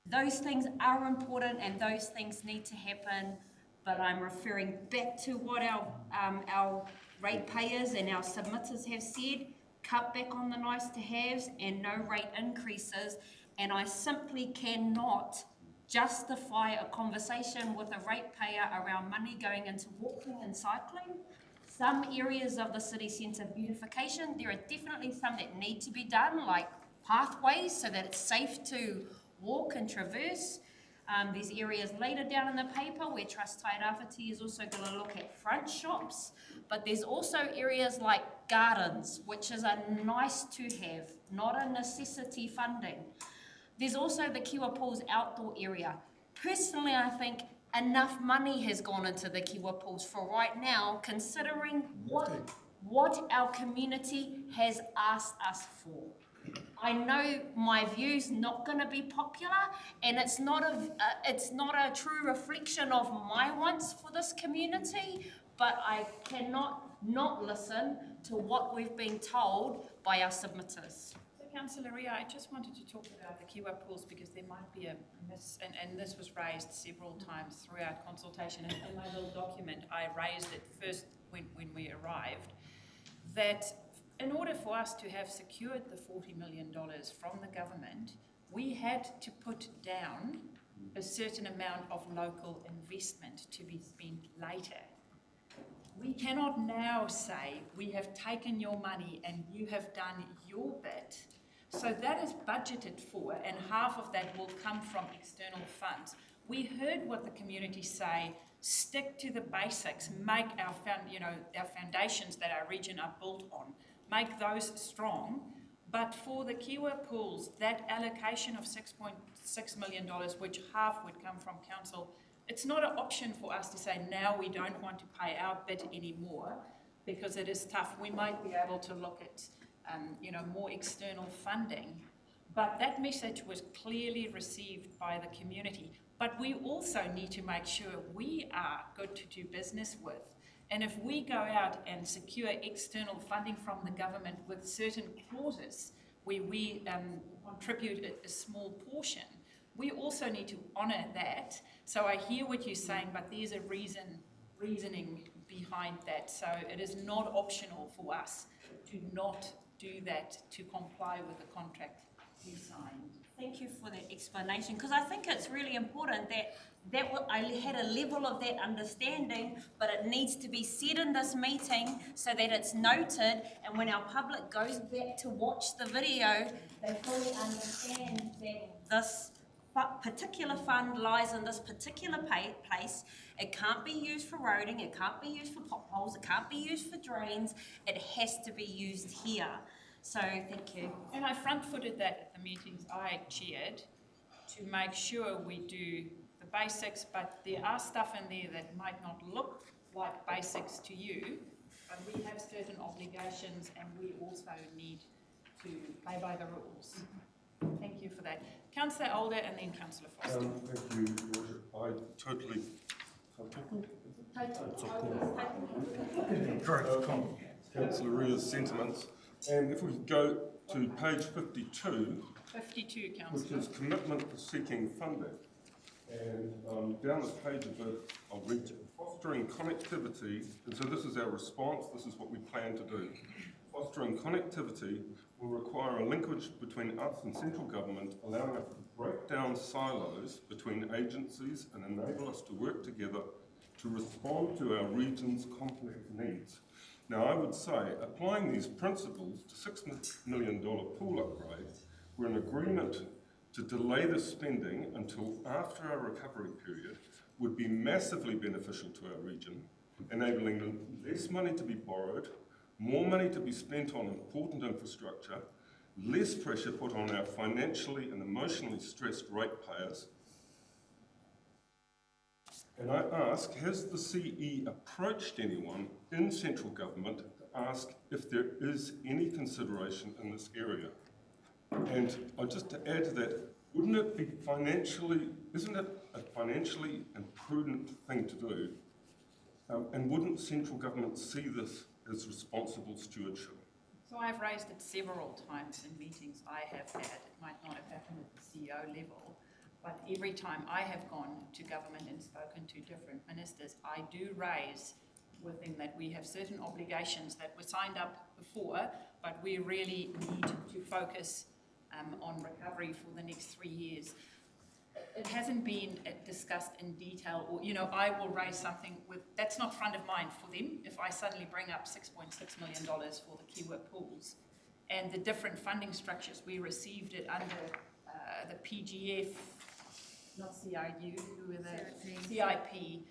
Those things are important and those things need to happen, but I'm referring back to what our ratepayers and our submitters have said, cut back on the nice to haves and no rate increases, and I simply cannot justify a conversation with a ratepayer around money going into walking and cycling. Some areas of the city centre beautification, there are definitely some that need to be done, like pathways so that it's safe to walk and traverse. There's areas later down in the paper where Trust Tairāwhiti is also going to look at front shops, but there's also areas like gardens, which is a nice to have, not a necessity funding. There's also the Kiwa Pools outdoor area. Personally, I think enough money has gone into the Kiwa Pools for right now, considering what our community has asked us for. I know my view's not going to be popular, and it's not a true reflection of my wants for this community, but I cannot not listen to what we've been told by our submitters. So, Councillor Ria, I just wanted to talk about the Kiwa Pools because there might be a miss, and this was raised several times throughout consultation. In my little document, I raised it first when we arrived, that in order for us to have secured the $40 million from the government, we had to put down a certain amount of local investment to be spent later. We cannot now say, we have taken your money and you have done your bit. So that is budgeted for, and half of that will come from external funds. We heard what the community say, stick to the basics, make our foundations that our region are built on, make those strong. But for the Kiwa Pools, that allocation of $6.6 million, which half would come from council, it's not an option for us to say now we don't want to pay our bit anymore because it is tough. We might be able to look at more external funding, but that message was clearly received by the community. But we also need to make sure we are good to do business with. And if we go out and secure external funding from the government with certain clauses where we contribute a small portion, we also need to honour that. So I hear what you're saying, but there's a reasoning behind that. So it is not optional for us to not do that to comply with the contract we signed. Thank you for that explanation, because I think it's really important that I had a level of that understanding, but it needs to be said in this meeting so that it's noted, and when our public goes back to watch the video, they fully understand that this particular fund lies in this particular place. It can't be used for roading, it can't be used for potholes, it can't be used for drains, it has to be used here. So thank you. And I front-footed that at the meetings I chaired to make sure we do the basics, but there are stuff in there that might not look like basics to you, but we have certain obligations and we also need to play by the rules. Thank you for that. Councillor Older and then Councillor Foster. Thank you, Your Worship. I totally. Councillor Ria's sentiments. And if we go to page 52, 52, which Councillor. is commitment to seeking funding. And down the page a bit, I'll read it. Fostering connectivity, and so this is our response, this is what we plan to do. Fostering connectivity will require a linkage between us and central government, allowing us to break down silos between agencies and enable us to work together to respond to our region's complex needs. Now, I would say, applying these principles to $6 million pool upgrade, we're in agreement to delay the spending until after our recovery period would be massively beneficial to our region, enabling less money to be borrowed, more money to be spent on important infrastructure, less pressure put on our financially and emotionally stressed ratepayers. And I ask, has the CE approached anyone in central government to ask if there is any consideration in this area? And just to add to that, wouldn't it be isn't it a financially and prudent thing to do? And wouldn't central government see this as responsible stewardship? So I've raised it several times in meetings I have had. It might not have happened at the CEO level, but every time I have gone to government and spoken to different ministers, I do raise with them that we have certain obligations that were signed up before, but we really need to focus on recovery for the next 3 years. It hasn't been discussed in detail, or, I will raise something that's not front of mind for them if I suddenly bring up $6.6 million for the keyword pools and the different funding structures. We received it under the PGF, not CIU, who were the CIP,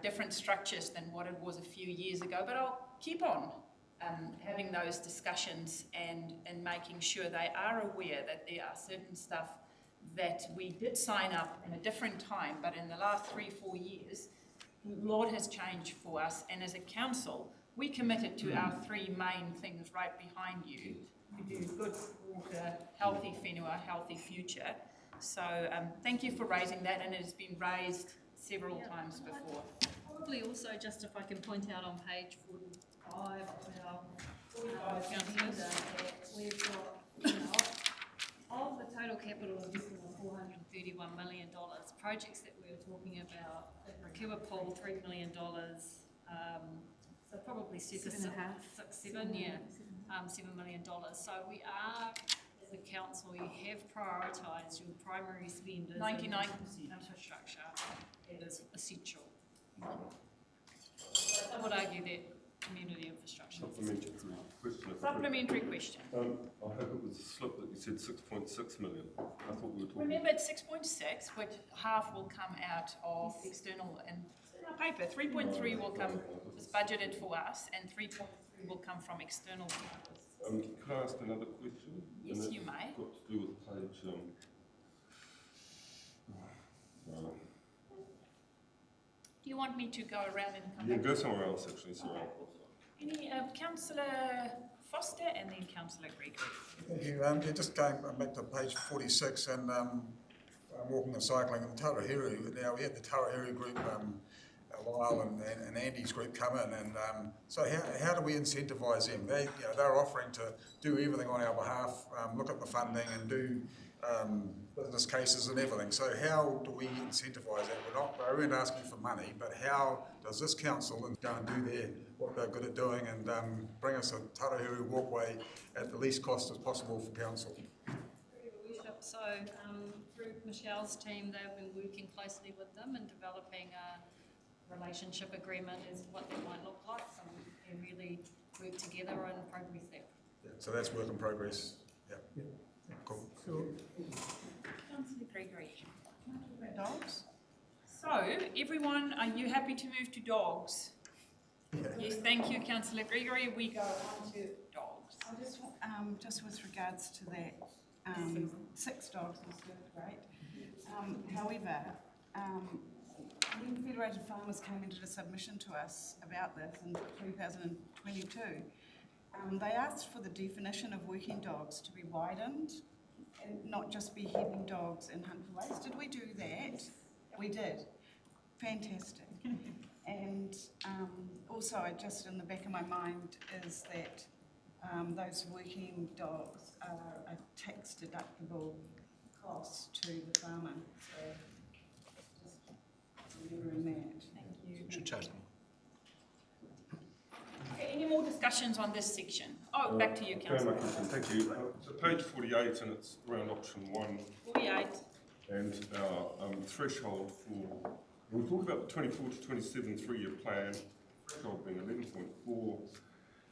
different structures than what it was a few years ago, but I'll keep on having those discussions and making sure they are aware that there are certain stuff that we did sign up in a different time, but in the last 3-4 years, a lot has changed for us, and as a council, we committed to our 3 main things right behind you, to do good water, healthy whenua, healthy future. So thank you for raising that, and it has been raised several times before. Probably also, just if I can point out on page 45 of our agenda, we've got, of the total capital investment of $431 million, projects that we were talking about, Rekiwa Pool, $3 million, so probably circa $7 million. So we are, as a council, you have prioritised your primary spend as 99% infrastructure. It is essential. So I would argue that community infrastructure. Supplementary question. I hope it was a slip that you said 6.6 million. I thought we were talking. Remember, it's 6.6, which half will come out of external, and in our paper, 3.3 will come, is budgeted for us, and 3.3 will come from external partners. Can I ask another question? Yes, you may. Got to do with page. Do you want me to go around and come Yeah, back? go somewhere else actually. Sorry. Any Councillor Foster and then Councillor Gregory. Thank you. Just going back to page 46 and walking and cycling in Tarahiru. Now, we had the Tarahiru group a while and Andy's group come in, and so how do we incentivise them? They're offering to do everything on our behalf, look at the funding and do business cases and everything. So how do we incentivise that? We weren't asking for money, but how does this council go and do what they're good at doing and bring us a Tarahiru walkway at the least cost as possible for council? So through Michelle's team, they've been working closely with them and developing a relationship agreement as what that might look like. So we can really work together and progress there. Yeah, so that's work in progress. Yeah. Cool. Councillor Gregory. Dogs? So, everyone, are you happy to move to dogs? Yeah. Yes, thank you, Councillor Gregory. We go on to dogs. Just with regards to that, 6 dogs is good, great. However, when Federated Farmers came and did a submission to us about this in 2022, they asked for the definition of working dogs to be widened and not just be heavy dogs and hunt for waste. Did we do that? We did. Fantastic. And also, just in the back of my mind is that those working dogs are a tax deductible cost to the farmer. So just remembering that. Thank you. Should charge them. Okay, any more discussions on this section? Oh, back to you, Councillor. Thank you. So page 48, and it's around option 1. 48. And our threshold for, we talk about the 24 to 27 3-year plan, threshold being 11.4.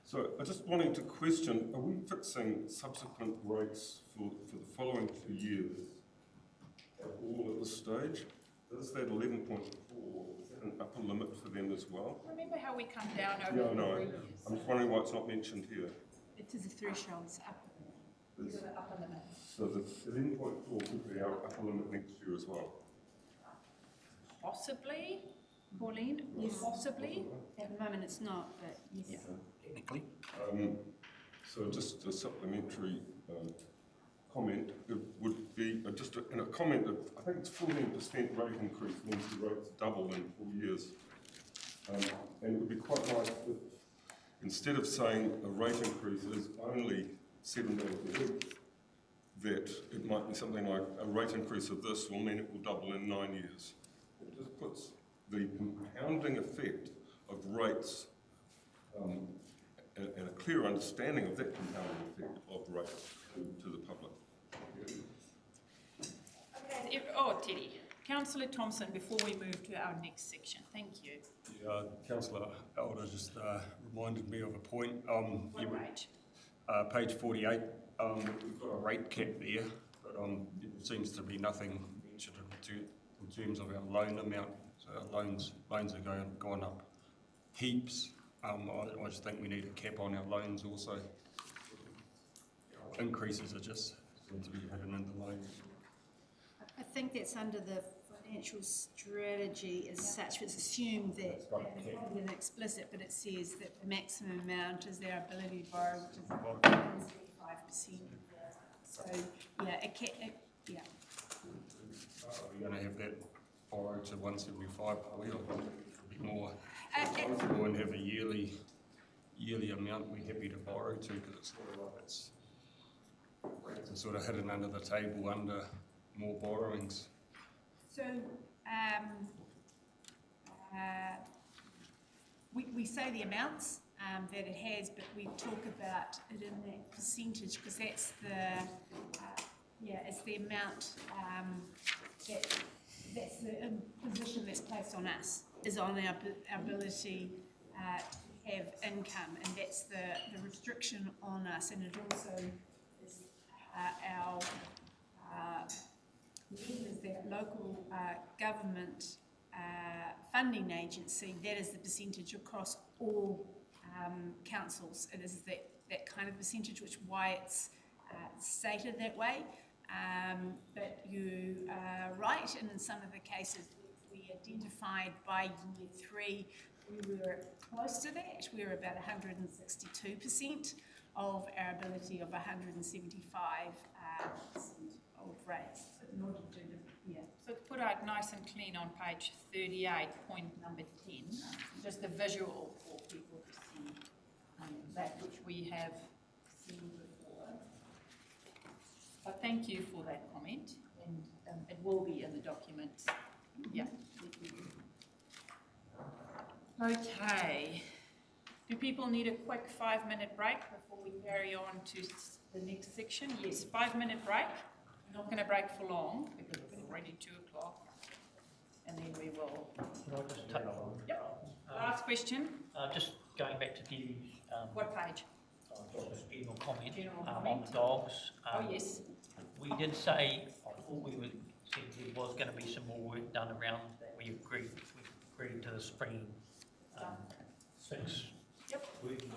So I just wanting to question, are we fixing subsequent rates for the following 2 years at all at this stage? Is that 11.4 an upper limit for them as well? Remember how we come down over Yeah, I know. 3 years? I'm just wondering why it's not mentioned here. It is a threshold, it's upper. These are the upper limit. So the 11.4 could be our upper limit next year as well. Possibly, Pauline? Yes. Possibly? At the moment it's not, but yes. Technically. So just a supplementary comment, it would be in a comment that I think it's 14% rate increase means the rates double in 4 years. And it would be quite nice if instead of saying a rate increase is only $7 a week, that it might be something like a rate increase of this will mean it will double in 9 years. It just puts the compounding effect of rates and a clear understanding of that compounding effect of rates to the public. Okay, oh, Teddy. Councillor Thompson, before we move to our next section. Thank you. Yeah, Councillor Elder just reminded me of a point. What page? Page 48, we've got a rate cap there, but there seems to be nothing mentioned in terms of our loan amount. So our loans are gone up heaps. I just think we need a cap on our loans also. Increases are just seem to be hidden in the loan. I think that's under the financial strategy as such. It's assumed that it's probably an explicit, but it says that the maximum amount is their ability to borrow, which is 5%. So yeah, yeah. Are we going to have that borrowed to 175 or be more comfortable and have a yearly amount we're happy to borrow to, because it's sort of like it's sort of hidden under the table under more borrowings. So we say the amounts that it has, but we talk about it in that percentage because that's it's the amount that's the imposition that's placed on us, is on our ability to have income, and that's the restriction on us, and it also is our is that local government funding agency, that is the percentage across all councils. It is that kind of percentage, which why it's stated that way. But you are right, and in some of the cases we identified by year 3, we were close to that. We were about 162% of our ability of 175% of rates. In order to do So to put out nice and clean on page 38, point number 10, just a visual for people to see that which we have seen before. So thank you for that comment, and it will be in the documents. Yeah. Okay. Do people need a quick 5-minute break before we carry on to the next section? Yes, 5-minute break. We're not going to break for long because it's already 2 o'clock, and then we will. Can I just take on? Yep. Last question. Just going back to Debbie's. What page? Just general comment. General on comment. the dogs. Oh, yes. We did say, I thought we said there was going to be some more work done around that. We agreed to the spring 6 working on.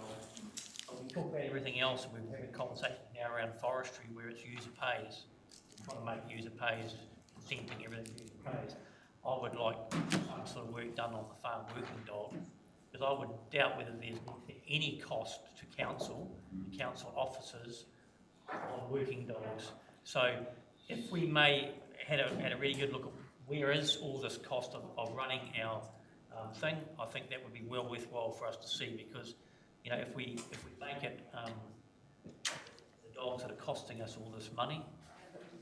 We talked about everything else, and we've had a conversation now around forestry where it's user pays. We're trying to make user pays consenting everything being proposed, I would like some sort of work done on the farm working dog, because I would doubt whether there's any cost to council officers on working dogs. So if we had a really good look at where is all this cost of running our thing, I think that would be well worthwhile for us to see, because you know, if we make it the dogs that are costing us all this money,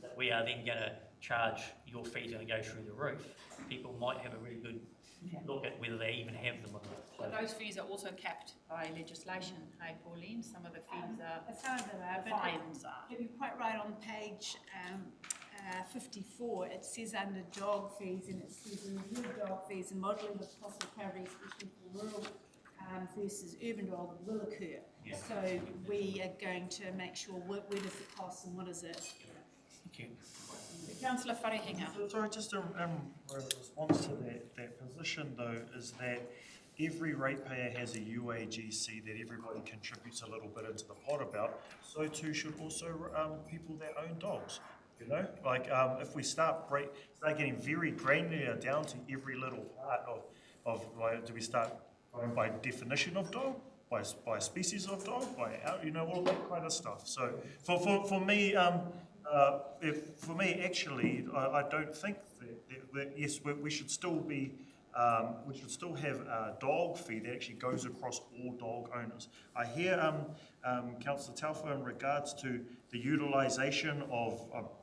that we are then going to charge, your fees going to go through the roof, people might have a really good look at whether they even have them or not. But those fees are also capped by legislation, hey Pauline? Some of the fees Some of them are, but fines are. you're quite right on page 54. It says under dog fees, and it says review dog fees and modelling of cost recovery, especially for rural versus urban dog, will occur. Yeah. So we are going to make sure where does it cost and what is it. Thank you. Councillor Wharehinga. Sorry, just in response to that position though, is that every ratepayer has a UAGC that everybody contributes a little bit into the pot about, so too should also people that own dogs. You know, like if we start getting very granular down to every little part of like, do we start going by definition of dog, by species of dog, you know, all that kind of stuff. So for me, actually, I don't think that yes, we should still be. We should still have a dog fee that actually goes across all dog owners. I hear Councillor Taufa in regards to the utilisation of,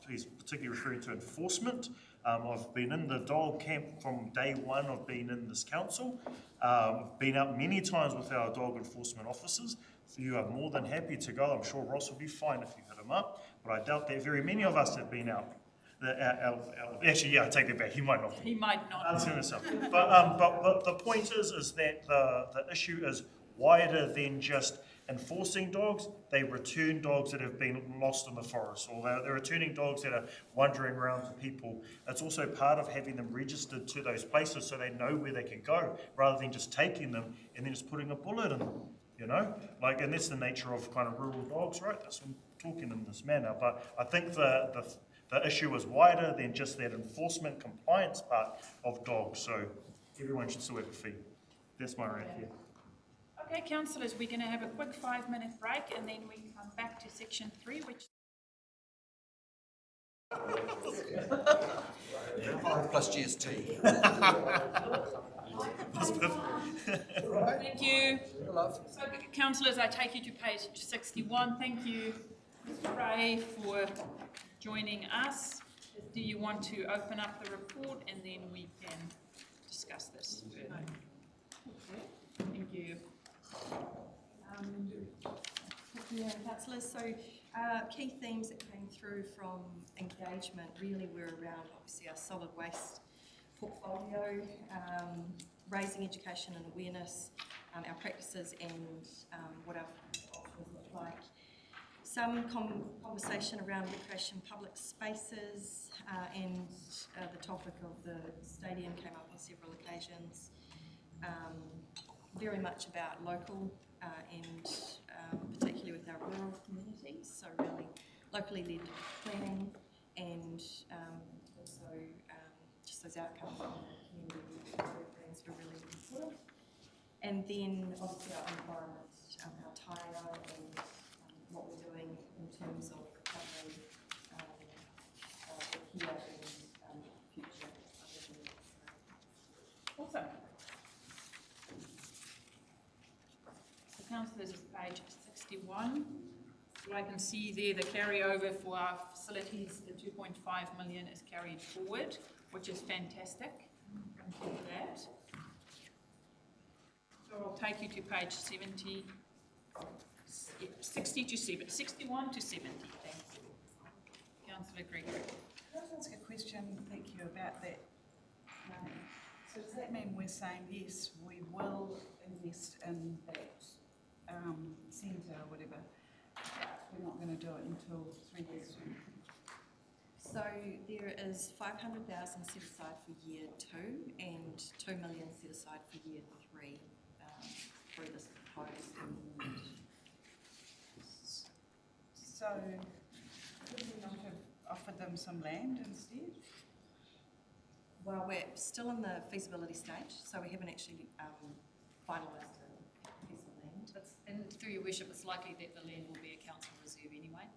he's particularly referring to enforcement. I've been in the dog camp from day one of being in this council. I've been out many times with our dog enforcement officers. So you are more than happy to go. I'm sure Ross will be fine if you hit him up, but I doubt that very many of us have been out. Actually, yeah, I take that back. He might not. He might not. But the point is that the issue is wider than just enforcing dogs. They return dogs that have been lost in the forest, or they're returning dogs that are wandering around to people. It's also part of having them registered to those places so they know where they can go, rather than just taking them and then just putting a bullet in them. You know, like, and that's the nature of kind of rural dogs, right? That's why I'm talking in this manner. But I think the issue is wider than just that enforcement compliance part of dogs, so everyone should still have a fee. That's my rant here. Okay, councillors, we're going to have a quick 5-minute break and then we come back to section 3, which... 5 plus GST. Thank you. So, councillors, I take you to page 61. Thank you, Mr. Ray, for joining us. Do you want to open up the report and then we can discuss this further? Thank you. Councillors, so key themes that came through from engagement really were around obviously our solid waste portfolio, raising education and awareness, our practices and what our options look like. Some conversation around recreation public spaces and the topic of the stadium came up on several occasions. Very much about local and particularly with our rural communities, so really locally led planning and also just those outcomes from the community programs are really important. And then obviously our environment, our tyro and what we're doing in terms of recovery here and future. Awesome. So councillors, it's page 61. So I can see there the carryover for our facilities, the 2.5 million is carried forward, which is fantastic. Thank you for that. So I'll take you to page 70. 60 to 70, 61 to 70, thank you. Councillor Gregory. Can I ask a question, thank you, about that? So does that mean we're saying, yes, we will invest in that centre or whatever, but we're not going to do it until 3 years soon? So there is 500,000 set aside for year 2 and 2 million set aside for year 3 through this proposed. So could we not have offered them some land instead? Well, we're still in the feasibility stage, so we haven't actually finalised a piece of land. And through your worship, it's likely that the land will be a council reserve anyway.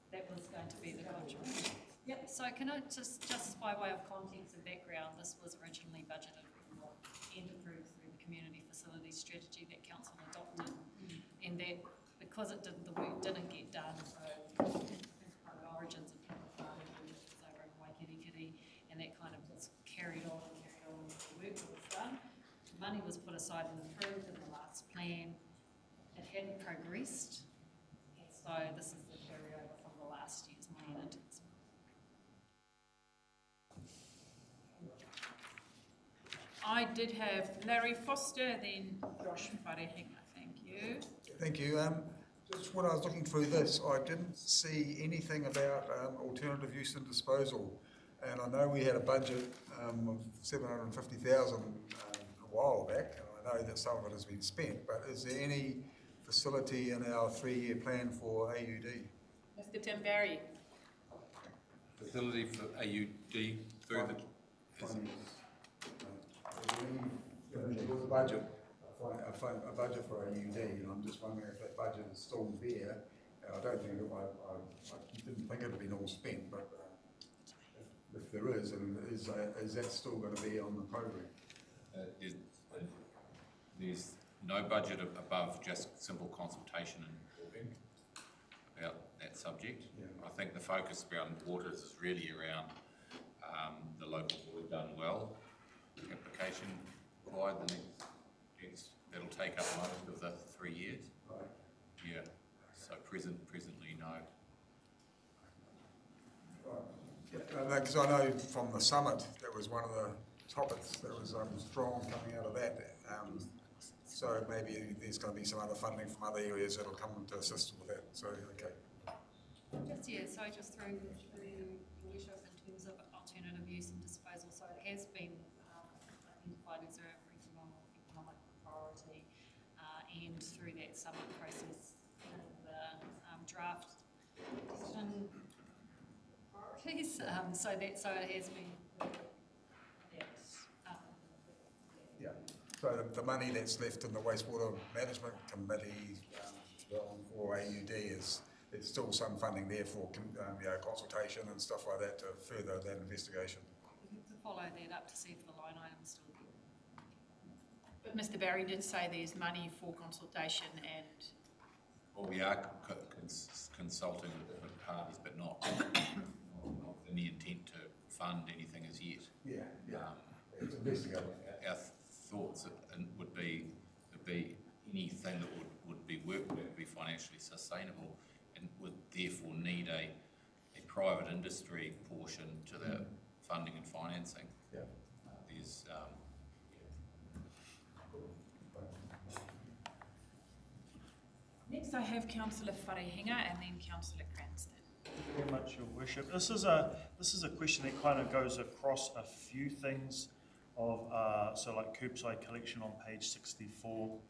That was going to be the contribution. Yep, so can I just by way of context and background, this was originally budgeted for and approved through the community facility strategy that council adopted, and that because the work didn't get done, so origins of people farming was over in Waikirikiri, and that kind of was carried on with the work that was done. Money was put aside and approved in the last plan. It hadn't progressed, and so this is the carryover from the last year's money into this one. I did have Larry Foster, then Josh Wharehinga. Thank you. Thank you. Just when I was looking through this, I didn't see anything about alternative use and disposal. And I know we had a budget of $750,000 a while back, and I know that some of it has been spent, but is there any facility in our 3-year plan for AUD? Mr. Tim Barry. Facility for AUD through the... There was a budget, a budget for AUD, and I'm just wondering if that budget is still there. I don't think I didn't think it had been all spent, but if there is, and is that still going to be on the program? There's no budget above just simple consultation and talking about that subject. Yeah. I think the focus around waters is really around the local board done well. The application required the next that'll take up most of the 3 years. Right. Yeah. So presently no. Because I know from the summit, that was one of the topics that was strong coming out of that. So maybe there's going to be some other funding from other areas that'll come to assist with that. So, okay. So just through your worship in terms of alternative use and disposal, so it has been identified as a regional economic priority, and through that summit process, the draft decision priorities, so it has been. Yeah. So the money that's left in the wastewater management committee for AUD is there's still some funding there for consultation and stuff like that to further that investigation. We have to follow that up to see if the line item's still there. But Mr. Barry did say there's money for consultation and... Well, we are consulting with different parties, but not in the intent to fund anything as yet. Yeah. It's investigating. Our thoughts would be anything that would be financially sustainable and would therefore need a private industry portion to the funding and financing. Yeah. There's Next I have Councillor Wharehinga and then Councillor Cranston. Thank you very much, Your Worship. This is a question that kind of goes across a few things of so like curbside collection on page 64,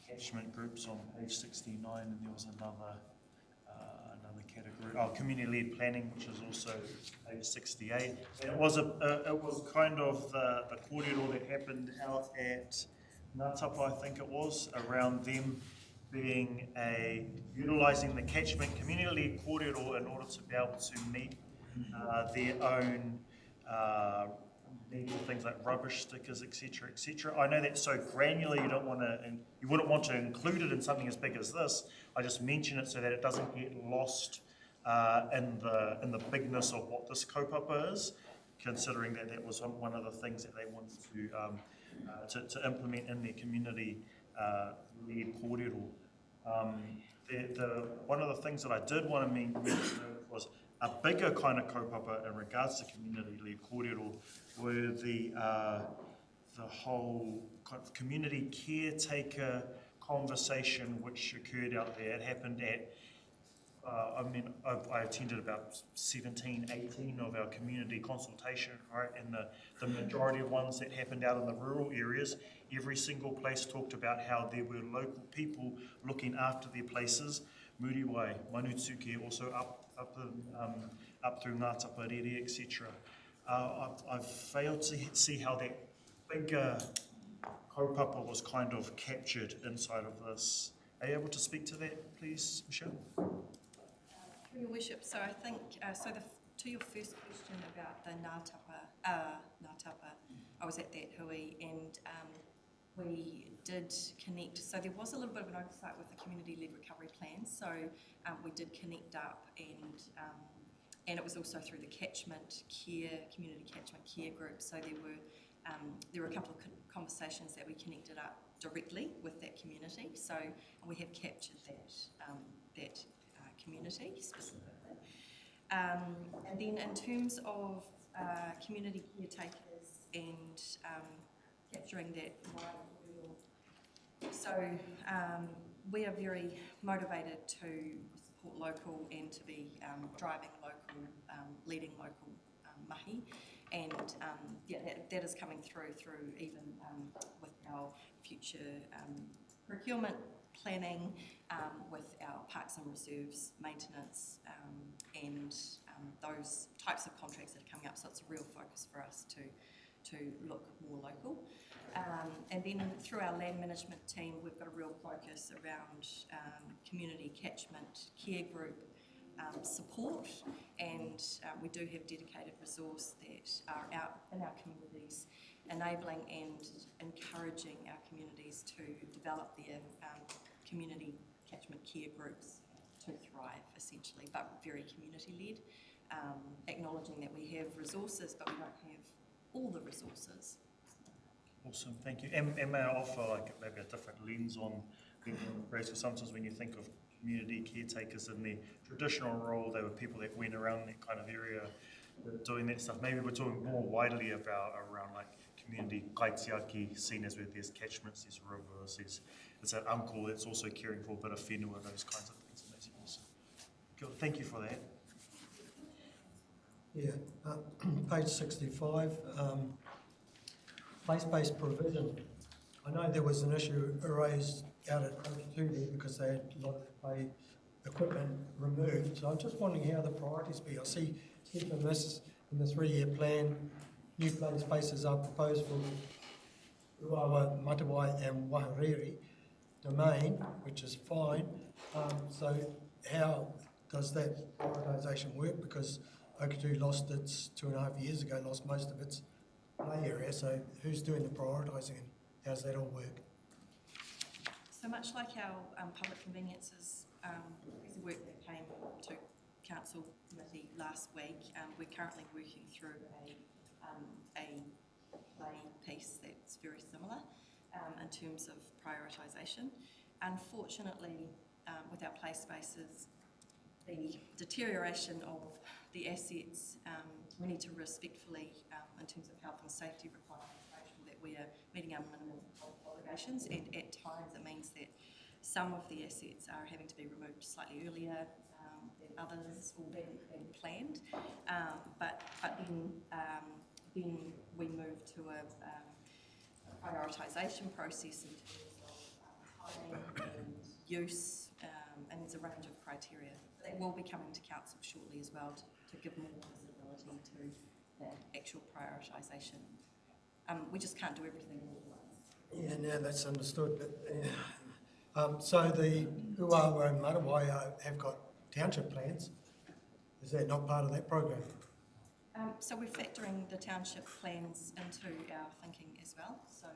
catchment groups on page 69, and there was another category, community-led planning, which is also page 68. And it was kind of the cordial that happened out at Ngātapa, I think it was, around them being utilising the catchment community-led cordial in order to be able to meet their own needs, things like rubbish stickers, etc., etc. I know that's so granular you wouldn't want to include it in something as big as this. I just mention it so that it doesn't get lost in the bigness of what this kaupapa is, considering that was one of the things that they wanted to implement in their community-led cordial. One of the things that I did want to mention was a bigger kind of kaupapa in regards to community-led cordial were the whole kind of community caretaker conversation which occurred out there. It happened at I attended about 17, 18 of our community consultation, right? And the majority of ones that happened out in the rural areas, every single place talked about how there were local people looking after their places. Muriwai, Manutsuke, also up through Ngātapa, etc. I've failed to see how that bigger kaupapa was kind of captured inside of this. Are you able to speak to that, please, Michelle? Through your worship, so I think, to your first question about the Ngātapa, I was at that hui and we did connect, so there was a little bit of an oversight with the community-led recovery plan, so we did connect up and it was also through the catchment care, community catchment care group, so there were a couple of conversations that we connected up directly with that community, so we have captured that community specifically. And then in terms of community caretakers and capturing that wider, so we are very motivated to support local and to be driving local, leading local mahi, and that is coming through even with our future procurement planning, with our parks and reserves maintenance, and those types of contracts that are coming up. So it's a real focus for us to look more local. And then through our land management team, we've got a real focus around community catchment care group support, and we do have dedicated resource that are out in our communities, enabling and encouraging our communities to develop their community catchment care groups to thrive, essentially, but very community-led, acknowledging that we have resources, but we don't have all the resources. Awesome, thank you. And may I offer like maybe a different lens on Grace? Sometimes when you think of community caretakers in their traditional role, they were people that went around that kind of area doing that stuff. Maybe we're talking more widely around like community kaitiaki, seen as where there's catchments, there's rivers, there's that uncle that's also caring for a bit of whenua, those kinds of things. Amazing, awesome. Good, thank you for that. Yeah, page 65, place-based provision. I know there was an issue raised out at Consultation because they had a lot of play equipment removed. So I'm just wondering how the priorities be. I see in this, in the 3-year plan, new play spaces are proposed for Uawa, Matawai and Wahariri domain, which is fine. So how does that prioritisation work? Because Okatu lost its 2.5 years ago, lost most of its play area. So who's doing the prioritising and how's that all work? So much like our public conveniences piece of work that came to council committee last week, we're currently working through a play piece that's very similar in terms of prioritisation. Unfortunately, with our play spaces, the deterioration of the assets, we need to respectfully, in terms of health and safety requirements, make sure that we are meeting our minimum obligations, and at times it means that some of the assets are having to be removed slightly earlier than others or than planned, but then we move to a prioritisation process in terms of timing and use, and there's a range of criteria. That will be coming to council shortly as well to give more visibility to the actual prioritisation. We just can't do everything all at once. Yeah, no, that's understood. But, so the Uawa and Matawai have got township plans. Is that not part of that program? So we're factoring the township plans into our thinking as well. So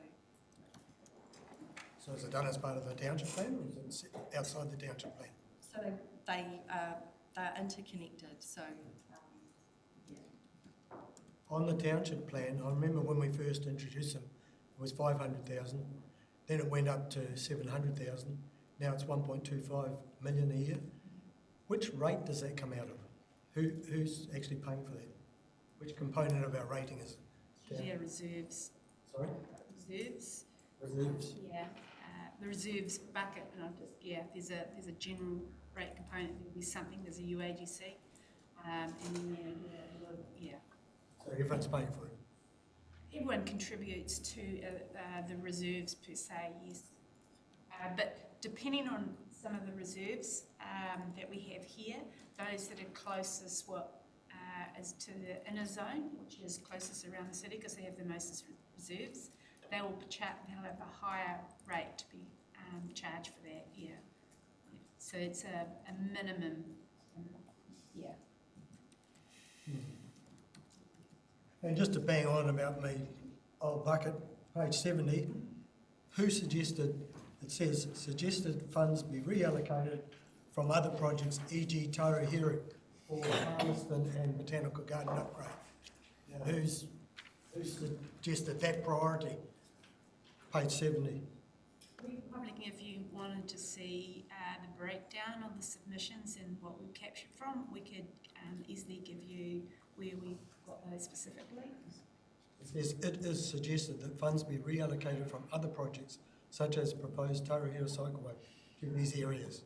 is it done as part of the township plan, or is it outside the township plan? So they're interconnected. So yeah. On the township plan, I remember when we first introduced them, it was 500,000. Then it went up to 700,000. Now it's 1.25 million a year. Which rate does that come out of? Who's actually paying for that? Which component of our rating is it? Yeah, reserves. Sorry? Reserves. Reserves. Yeah, the reserves bucket, and there's a general rate component. There'll be something. There's a UAGC, and then yeah. So everyone's paying for it. Everyone contributes to the reserves per se, yes. But depending on some of the reserves that we have here, those that are closest is to the inner zone, which is closest around the city because they have the most reserves. They'll have a higher rate to be charged for that year. So it's a minimum, yeah. And just to bang on about my old bucket, page 70, who suggested, it says, suggested funds be reallocated from other projects, e.g. Taurahiri for Palmerston and Botanical Garden upgrade. Now, who suggested that priority? Page 70. We could probably, if you wanted to see the breakdown of the submissions and what we captured from, we could easily give you where we got those specifically. It says it is suggested that funds be reallocated from other projects, such as proposed Taurahiri Cycleway, to these areas.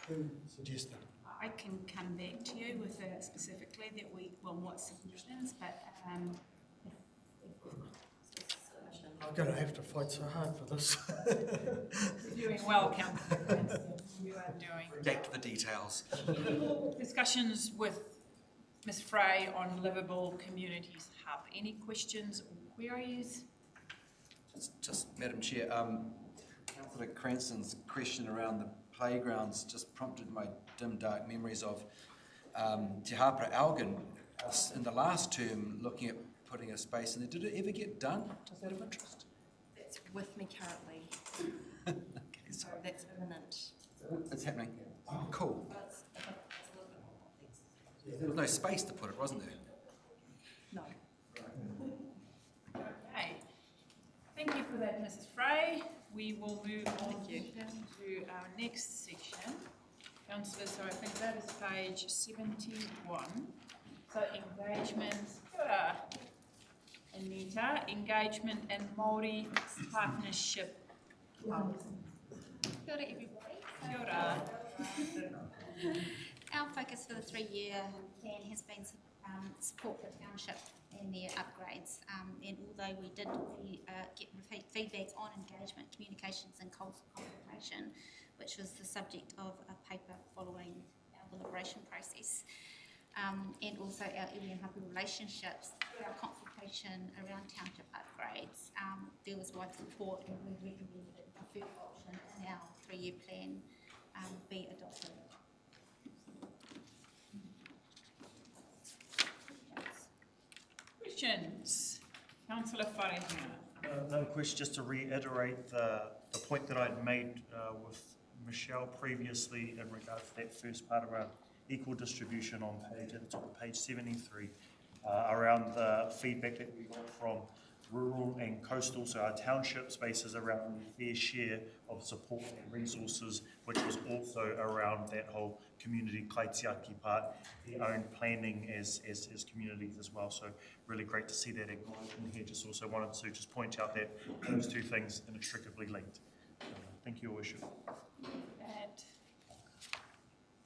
Who suggested? I can come back to you with specifically that what submissions, but I'm going to have to fight so hard for this. You're doing well, Councillor. You are doing. Back to the details. Any more discussions with Ms Frey on Livable Communities Hub? Any questions or queries? Just Madam Chair, Councillor Cranston's question around the playgrounds just prompted my dim, dark memories of Te Hapara Algan in the last term looking at putting a space in there. Did it ever get done? Just out of interest. That's with me currently. Okay, So that's imminent. it's happening. Oh, cool. But it's a little bit more complex. There was no space to put it, wasn't there? No. Okay. Thank you for that, Mrs Frey. We will move on to our next section. Councillor, so I think that is page 71. So engagement, kia ora, Anita, engagement and Māori partnership club. Kia ora everybody. Kia ora. Our focus for the 3-year plan has been support the township and their upgrades. And although we did get feedback on engagement, communications and consultation, which was the subject of a paper following our deliberation process, and also our iwi and hapu relationships, through our consultation around township upgrades, there was wide support and we recommended that the first option in our 3-year plan be adopted. Questions? Councillor Wharehinga. No question, just to reiterate the point that I'd made with Michelle previously in regards to that first part around equal distribution on page, at the top of page 73, around the feedback that we got from rural and coastal, so our township spaces around the fair share of support and resources, which was also around that whole community kaitiaki part, their own planning as communities as well. So really great to see that acknowledged in here. Just also wanted to just point out that those two things are inextricably linked. Thank you, Your Worship.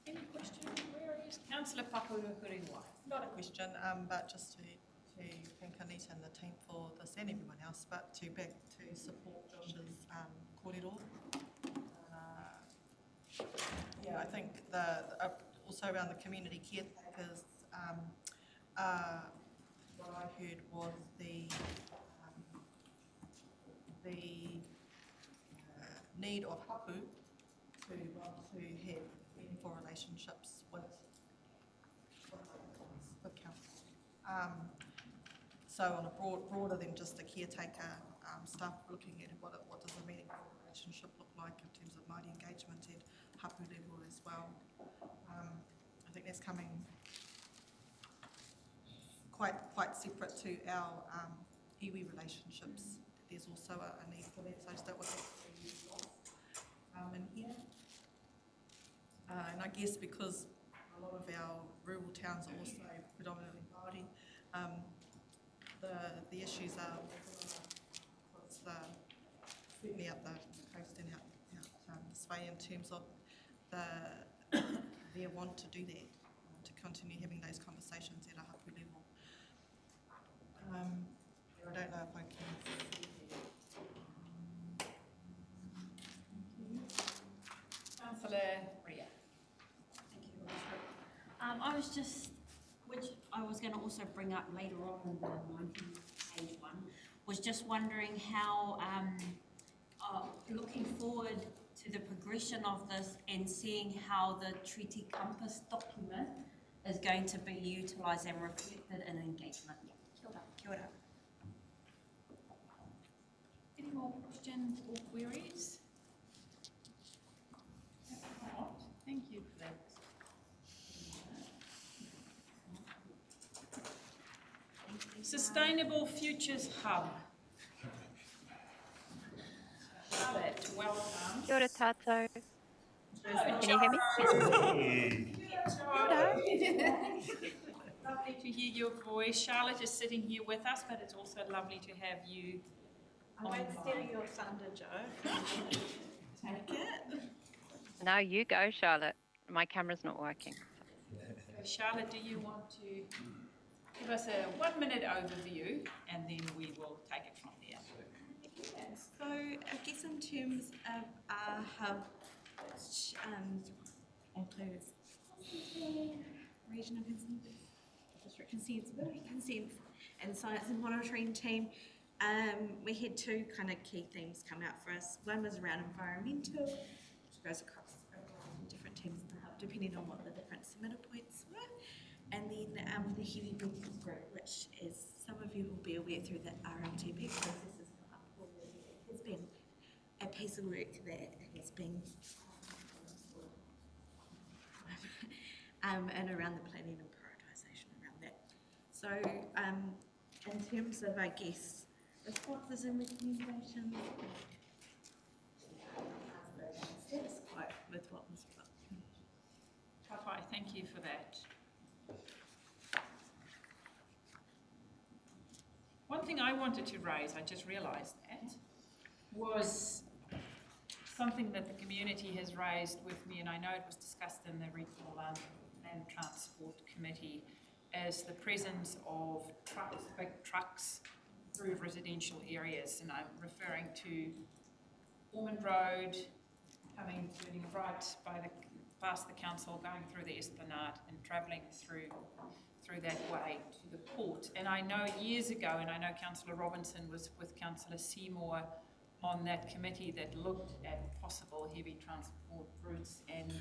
Any questions, queries? Councillor Pakurukuriwa. Not a question, but just to thank Anita and the team for this and everyone else, but to support Josh's kōrero. Yeah, I think also around the community caretakers, what I heard was the need of hapu to want to have meaningful relationships with council. So on a broader than just the caretaker stuff, looking at what does a meaningful relationship look like in terms of Māori engagement and hapu level as well. I think that's coming quite separate to our iwi relationships. There's also a need for that, so that was in here. And I guess because a lot of our rural towns are also predominantly Māori, the issues are certainly up the coast and out this way in terms of their want to do that, to continue having those conversations at a hapu level. I don't know if I can. Councillor Ria. Thank you, Bishop. I was going to also bring up later on in the 19th page one, was just wondering how, looking forward to the progression of this and seeing how the Treaty Compass document is going to be utilised and reflected in engagement. Kia ora. Kia ora. Any more questions or queries? If not, thank you for that. Sustainable Futures Hub. Charlotte, welcome. Kia ora tātou. Hello, Can you hear me? Lovely to hear your voice. Charlotte is sitting here with us, but it's also lovely to have you. I won't steal your thunder, Joe. Take it. Now you go, Charlotte. My camera's not working. So Charlotte, do you want to give us a 1 minute overview and then we will take it from there? So I guess in terms of our hub, includes regional consent, district consents, building consents, and science and monitoring team, we had two kind of key themes come out for us. One was around environmental, which goes across different teams in the hub, depending on what the different submitter points were. And then the heavy vehicle group, which, as some of you will be aware through the RLTP processes, has been a piece of work that has been and around the planning and prioritisation around that. So in terms of, I guess, responses and recommendations, that's quite with what was put. Tapai, thank you for that. One thing I wanted to raise, I just realised that, was something that the community has raised with me, and I know it was discussed in the Regional Land Transport Committee, as the presence of trucks, big trucks, through residential areas, and I'm referring to Ormond Road, turning right past the council, going through the Esplanade and travelling through that way to the port. And I know years ago, and I know Councillor Robinson was with Councillor Seymour on that committee that looked at possible heavy transport routes and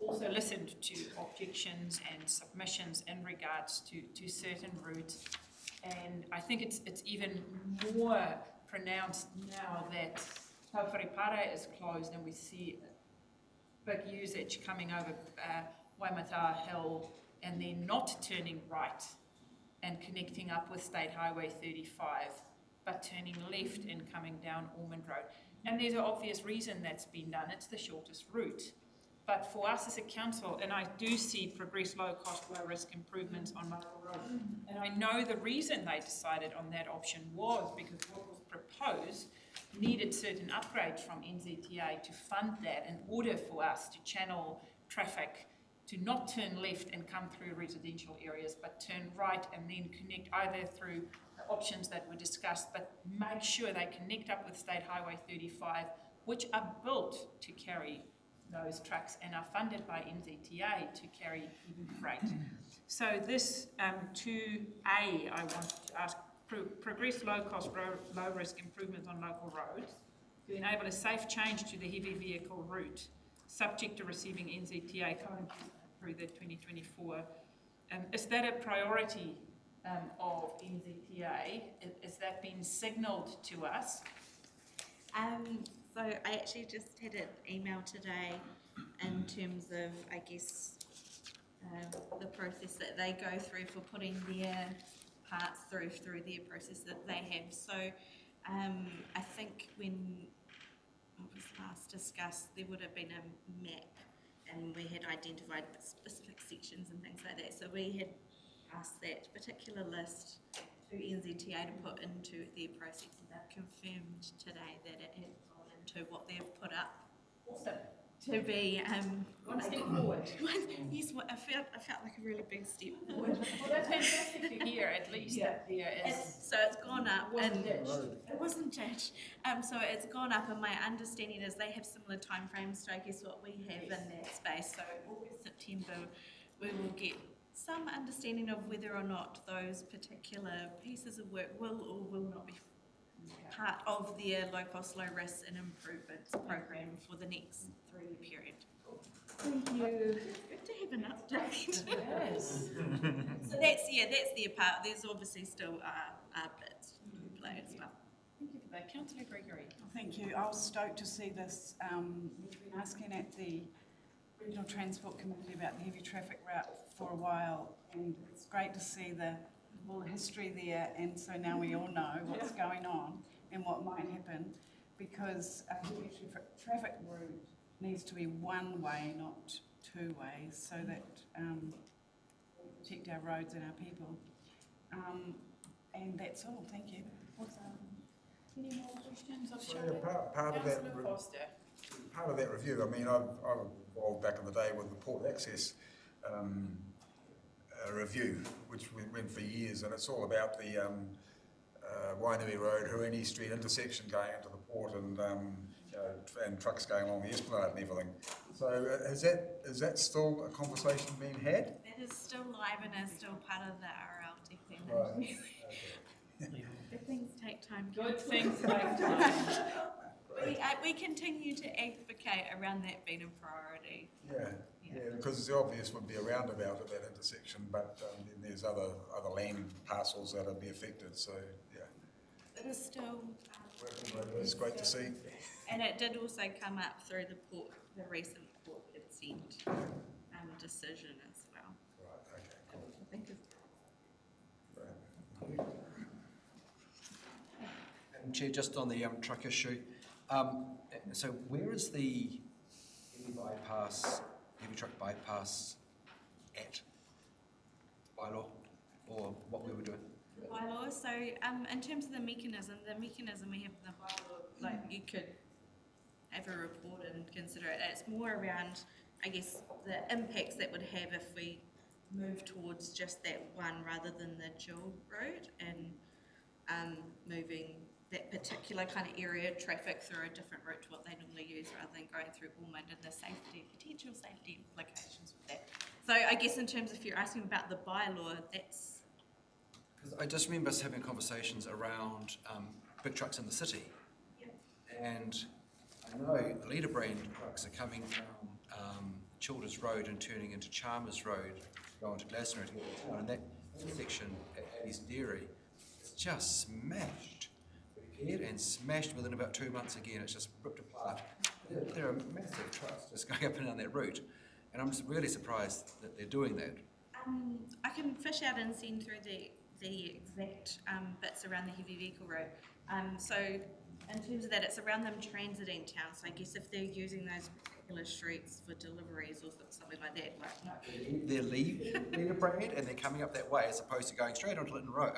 also listened to objections and submissions in regards to certain routes. And I think it's even more pronounced now that Tauwharepara is closed and we see big usage coming over Waimata Hill and then not turning right and connecting up with State Highway 35, but turning left and coming down Ormond Road. And there's an obvious reason that's been done. It's the shortest route. But for us as a council, and I do see progress low-cost, low-risk improvements on local roads, and I know the reason they decided on that option was because what was proposed needed certain upgrades from NZTA to fund that in order for us to channel traffic to not turn left and come through residential areas, but turn right and then connect either through the options that were discussed, but make sure they connect up with State Highway 35, which are built to carry those trucks and are funded by NZTA to carry heavy freight. So this 2A, I want to ask, progress low-cost, low-risk improvements on local roads to enable a safe change to the heavy vehicle route, subject to receiving NZTA current through the 2024. Is that a priority of NZTA? Is that been signalled to us? So I actually just had an email today in terms of, I guess, the process that they go through for putting their parts through their process that they have. So I think when it was last discussed, there would have been a map and we had identified specific sections and things like that. So we had asked that particular list to NZTA to put into their process, and they've confirmed today that it has gone into what they've put up. Awesome. To be one step forward. Yes, I felt like a really big step forward. Well, that's fantastic to hear. At least that there is. So it's gone up. It wasn't ditched. So it's gone up, and my understanding is they have similar timeframes to, I guess, what we have in that space. So August, September, we will get some understanding of whether or not those particular pieces of work will or will not be part of their low cost, low risk and improvements program for the next 3-year period. Thank you. Good to have an update. Yes. So that's their part. There's obviously still a bit to play as well. Thank you for that. Councillor Gregory. Thank you. I was stoked to see this. We've been asking at the Regional Transport Committee about the heavy traffic route for a while, and it's great to see the whole history there, and so now we all know what's going on and what might happen, because a heavy traffic route needs to be one way, not two ways, so that we protect our roads and our people. And that's all. Thank you. Any more questions of So, Charlotte? part of that Councillor Foster. part of that review, I mean, I was involved back in the day with the port access review, which went for years, and it's all about the Wainui Road, Hurini Street intersection going into the port, and and trucks going along the esplanade and everything. So is that still a conversation being had? That is still live and is still part of the RLDP. Right. Good things take time. Good things take time. We continue to advocate around that being a priority. Yeah, because the obvious would be a roundabout at that intersection, but then there's other land parcels that would be affected, so yeah. It is still... It's great to see. And it did also come up through the recent port consent decision as well. Right, okay, cool. I think it's And Chair, just on the truck issue, so where is the heavy truck bypass at bylaw, or what we were doing? bylaw. So in terms of the mechanism we have in the bylaw, like you could have a report and consider it. It's more around, I guess, the impacts that would have if we move towards just that one rather than the dual route, and moving that particular kind of area of traffic through a different route to what they normally use rather than going through Ormond, and the potential safety implications with that. So I guess in terms of if you're asking about the bylaw, that's... Because I just remember us having conversations around big trucks in the city. Yep. And I know leader brand trucks are coming down Childers Road and turning into Chalmers Road, going to Glastonbury to get to town, and that intersection at East Dairy is just smashed. And smashed within about 2 months again. It's just ripped apart. There are massive trucks just going up and down that route, and I'm just really surprised that they're doing that. I can fish out and send through the exact bits around the heavy vehicle road. So in terms of that, it's around them transiting town. So I guess if they're using those particular streets for deliveries or something like that, They're leaving leader brand and they're coming up that way as opposed to going straight onto Lytton Road,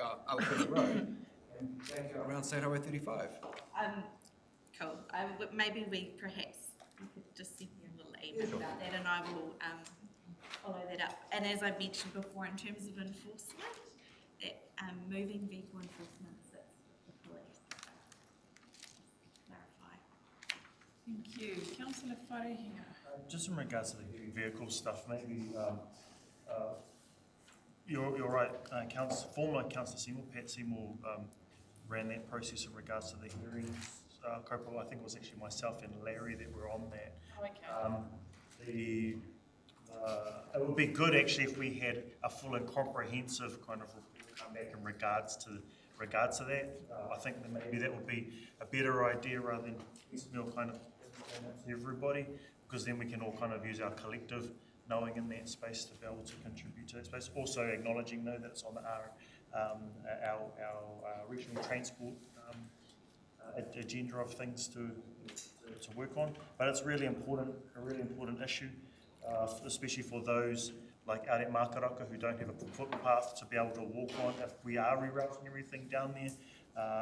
Road. And back around State Highway 35. Cool. Maybe we could just send me a little email about that, and I will follow that up. And as I mentioned before, in terms of enforcement, that moving vehicle enforcement sits with the police. Clarify. Thank you. Councillor Wharehinga. Just in regards to the heavy vehicle stuff, maybe you're right. Former Councillor Seymour, Pat Seymour, ran that process in regards to the hearings. I think it was actually myself and Larry that were on that. Oh, okay. It would be good actually if we had a full and comprehensive kind of report come back in regards to that. I think that maybe that would be a better idea rather than piecemeal kind of to everybody, because then we can all kind of use our collective knowing in that space to be able to contribute to that space. Also acknowledging though that it's on our regional transport agenda of things to work on, but it's really important, a really important issue, especially for those like out at Makaraka who don't have a footpath to be able to walk on if we are rerouting everything down there,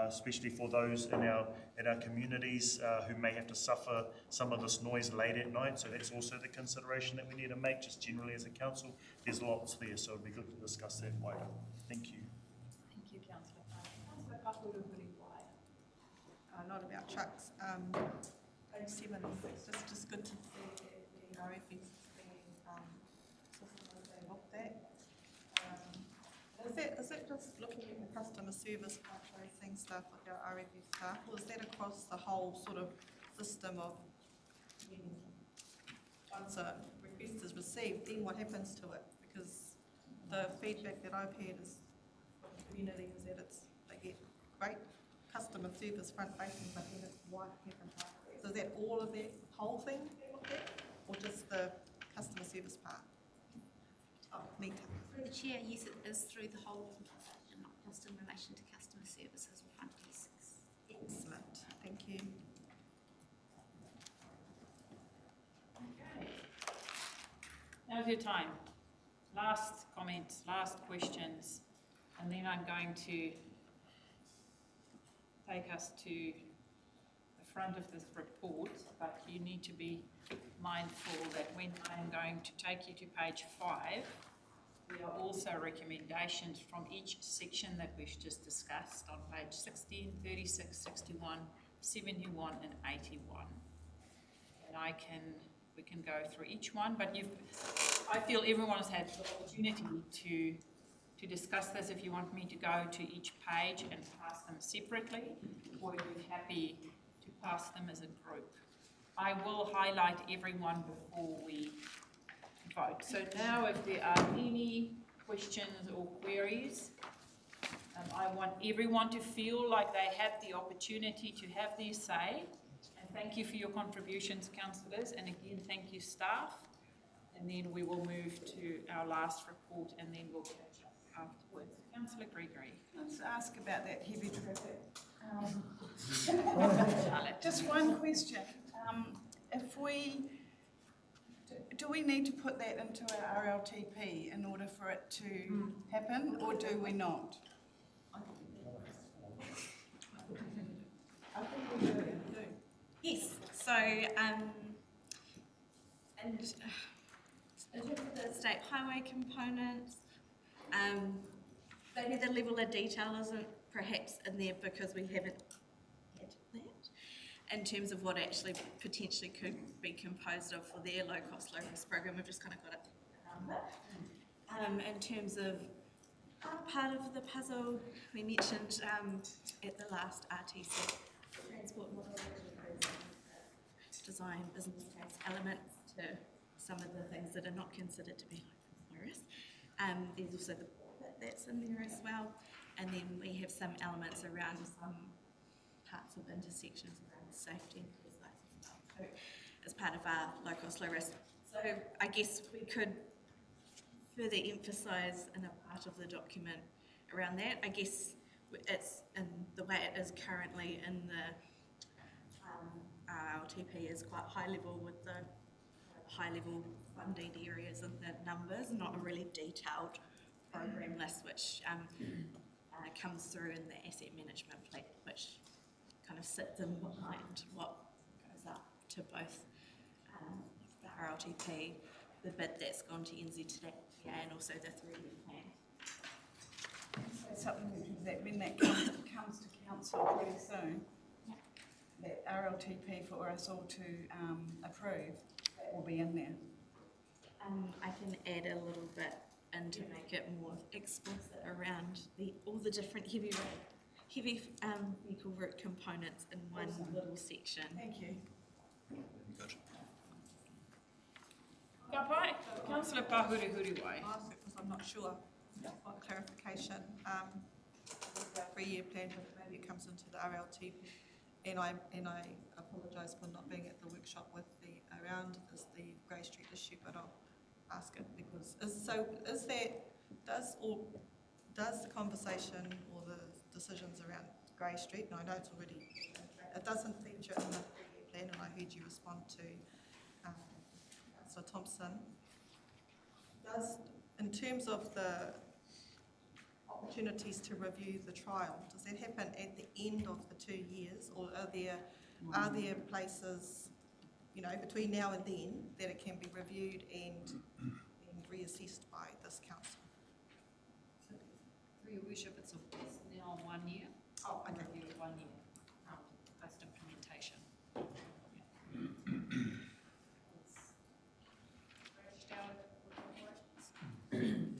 especially for those in our communities who may have to suffer some of this noise late at night. So that's also the consideration that we need to make just generally as a council. There's lots there, so it'd be good to discuss that wider. Thank you. Thank you, Councillor Wharehinga. Councillor Papuruburi. Not about trucks. Page 7, it's just good to see that the RFS is being looked at. is that just looking at the customer service front-facing stuff, like our RFU staff, or is that across the whole sort of system of when once a request is received, then what happens to it? Because the feedback that I've heard is from the community is that they get great customer service front-facing, but then it's white paper pathways. So is that all of that whole thing they look at, or just the customer service part? Oh, neat. Through the chair, yes, it is through the whole organisation, not just in relation to customer services or front desks. Excellent, thank you. Okay. Now's your time. Last comments, last questions, and then I'm going to take us to the front of this report, but you need to be mindful that when I'm going to take you to page 5, there are also recommendations from each section that we've just discussed on page 16, 36, 61, 71 and 81. And we can go through each one, but I feel everyone has had the opportunity to discuss this. If you want me to go to each page and pass them separately, or you're happy to pass them as a group. I will highlight everyone before we vote. So now if there are any questions or queries, I want everyone to feel like they have the opportunity to have their say. And thank you for your contributions, councillors, and again, thank you, staff. And then we will move to our last report and then we'll catch up afterwards. Councillor Gregory. Let's ask about that heavy traffic. Charlotte. Just one question. Do we need to put that into our RLTP in order for it to happen, or do we not? I think we do. Yes, so, and in terms of the state highway components, maybe the level of detail isn't perhaps in there because we haven't had that. In terms of what actually potentially could be composed of for their low cost, low risk program, we've just kind of got it around that. In terms of part of the puzzle, we mentioned at the last RTC, transport model design business case elements to some of the things that are not considered to be low risk. There's also the bit that's in there as well. And then we have some elements around some parts of intersections around safety and things like that as well. So as part of our low cost, low risk. So I guess we could further emphasise in a part of the document around that. I guess it's in the way it is currently in the RLTP is quite high level with the high level funded areas and the numbers, not a really detailed program list which comes through in the asset management plan, which kind of sits in behind what goes up to both the RLTP, the bit that's gone to NZ today, and also the 3-year plan. So something that when that comes to council pretty soon, that RLTP for us all to approve, that will be in there. I can add a little bit and to make it more explicit around all the different heavy vehicle route components in one little section. Thank you. Good. Councillor Pahuri-Huriwai. Ask it because I'm not sure. Want clarification. With the 3-year plan, but maybe it comes into the RLT. And I apologise for not being at the workshop with the around is the Grey Street issue, but I'll ask it because does the conversation or the decisions around Grey Street, and I know it's already, it doesn't feature in the 3-year plan, and I heard you respond to Councillor Thompson. In terms of the opportunities to review the trial, does that happen at the end of the 2 years, or are there places, between now and then that it can be reviewed and reassessed by this council? For your worship, it's now 1 year. Oh, okay. Review 1 year post implementation.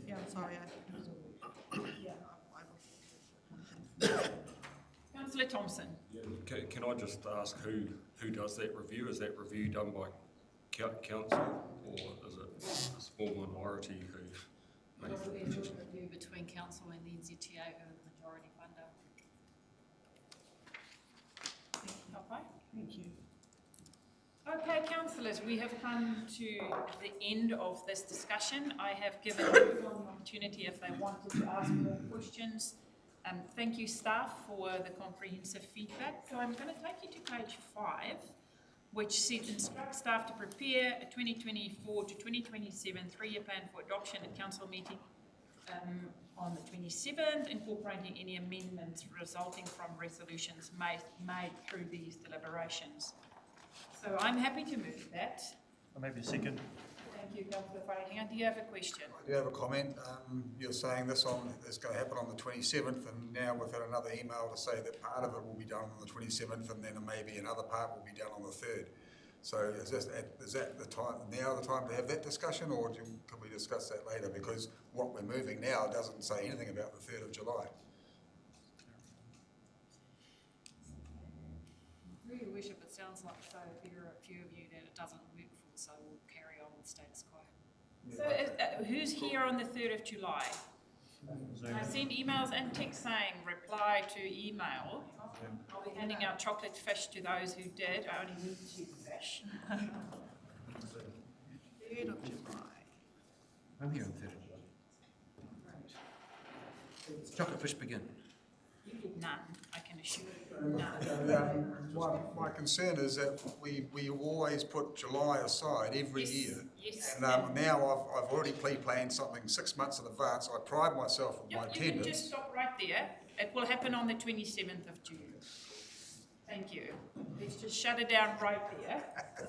Yeah, I'm sorry. Councillor Thompson. Can I just ask who does that review? Is that review done by council, or is it a small minority who It will be a joint review between council and the NZTA, who are the majority funder. Okay. Thank you. Okay, councillors, we have come to the end of this discussion. I have given everyone an opportunity if they wanted to ask more questions. Thank you, staff, for the comprehensive feedback. So I'm going to take you to page 5, which instructs staff to prepare a 2024 to 2027 three-year plan for adoption at council meeting on the 27th, incorporating any amendments resulting from resolutions made through these deliberations. So I'm happy to move that. Or maybe a second. Thank you, Councillor Wharehinga. Do you have a question? I do have a comment. You're saying this is going to happen on the 27th, and now we've had another email to say that part of it will be done on the 27th, and then maybe another part will be done on the 3rd. So is that the time to have that discussion, or can we discuss that later? Because what we're moving now doesn't say anything about the 3rd of July. Through your worship, it sounds like so there are a few of you that it doesn't work for, so we'll carry on with status quo. So who's here on the 3rd of July? I send emails and texts saying reply to email. I'll be handing out chocolate fish to those who did. I only need 2 fish. 3rd of July. I'm here on 3rd of July. Chocolate fish begin. You did none, I can assure you. None. My concern is that we always put July aside every year. Yes. And now I've already pre-planned something 6 months in advance. I pride myself with my You attendance. can just stop right there. It will happen on the 27th of June. Thank you. Let's just shut it down right there.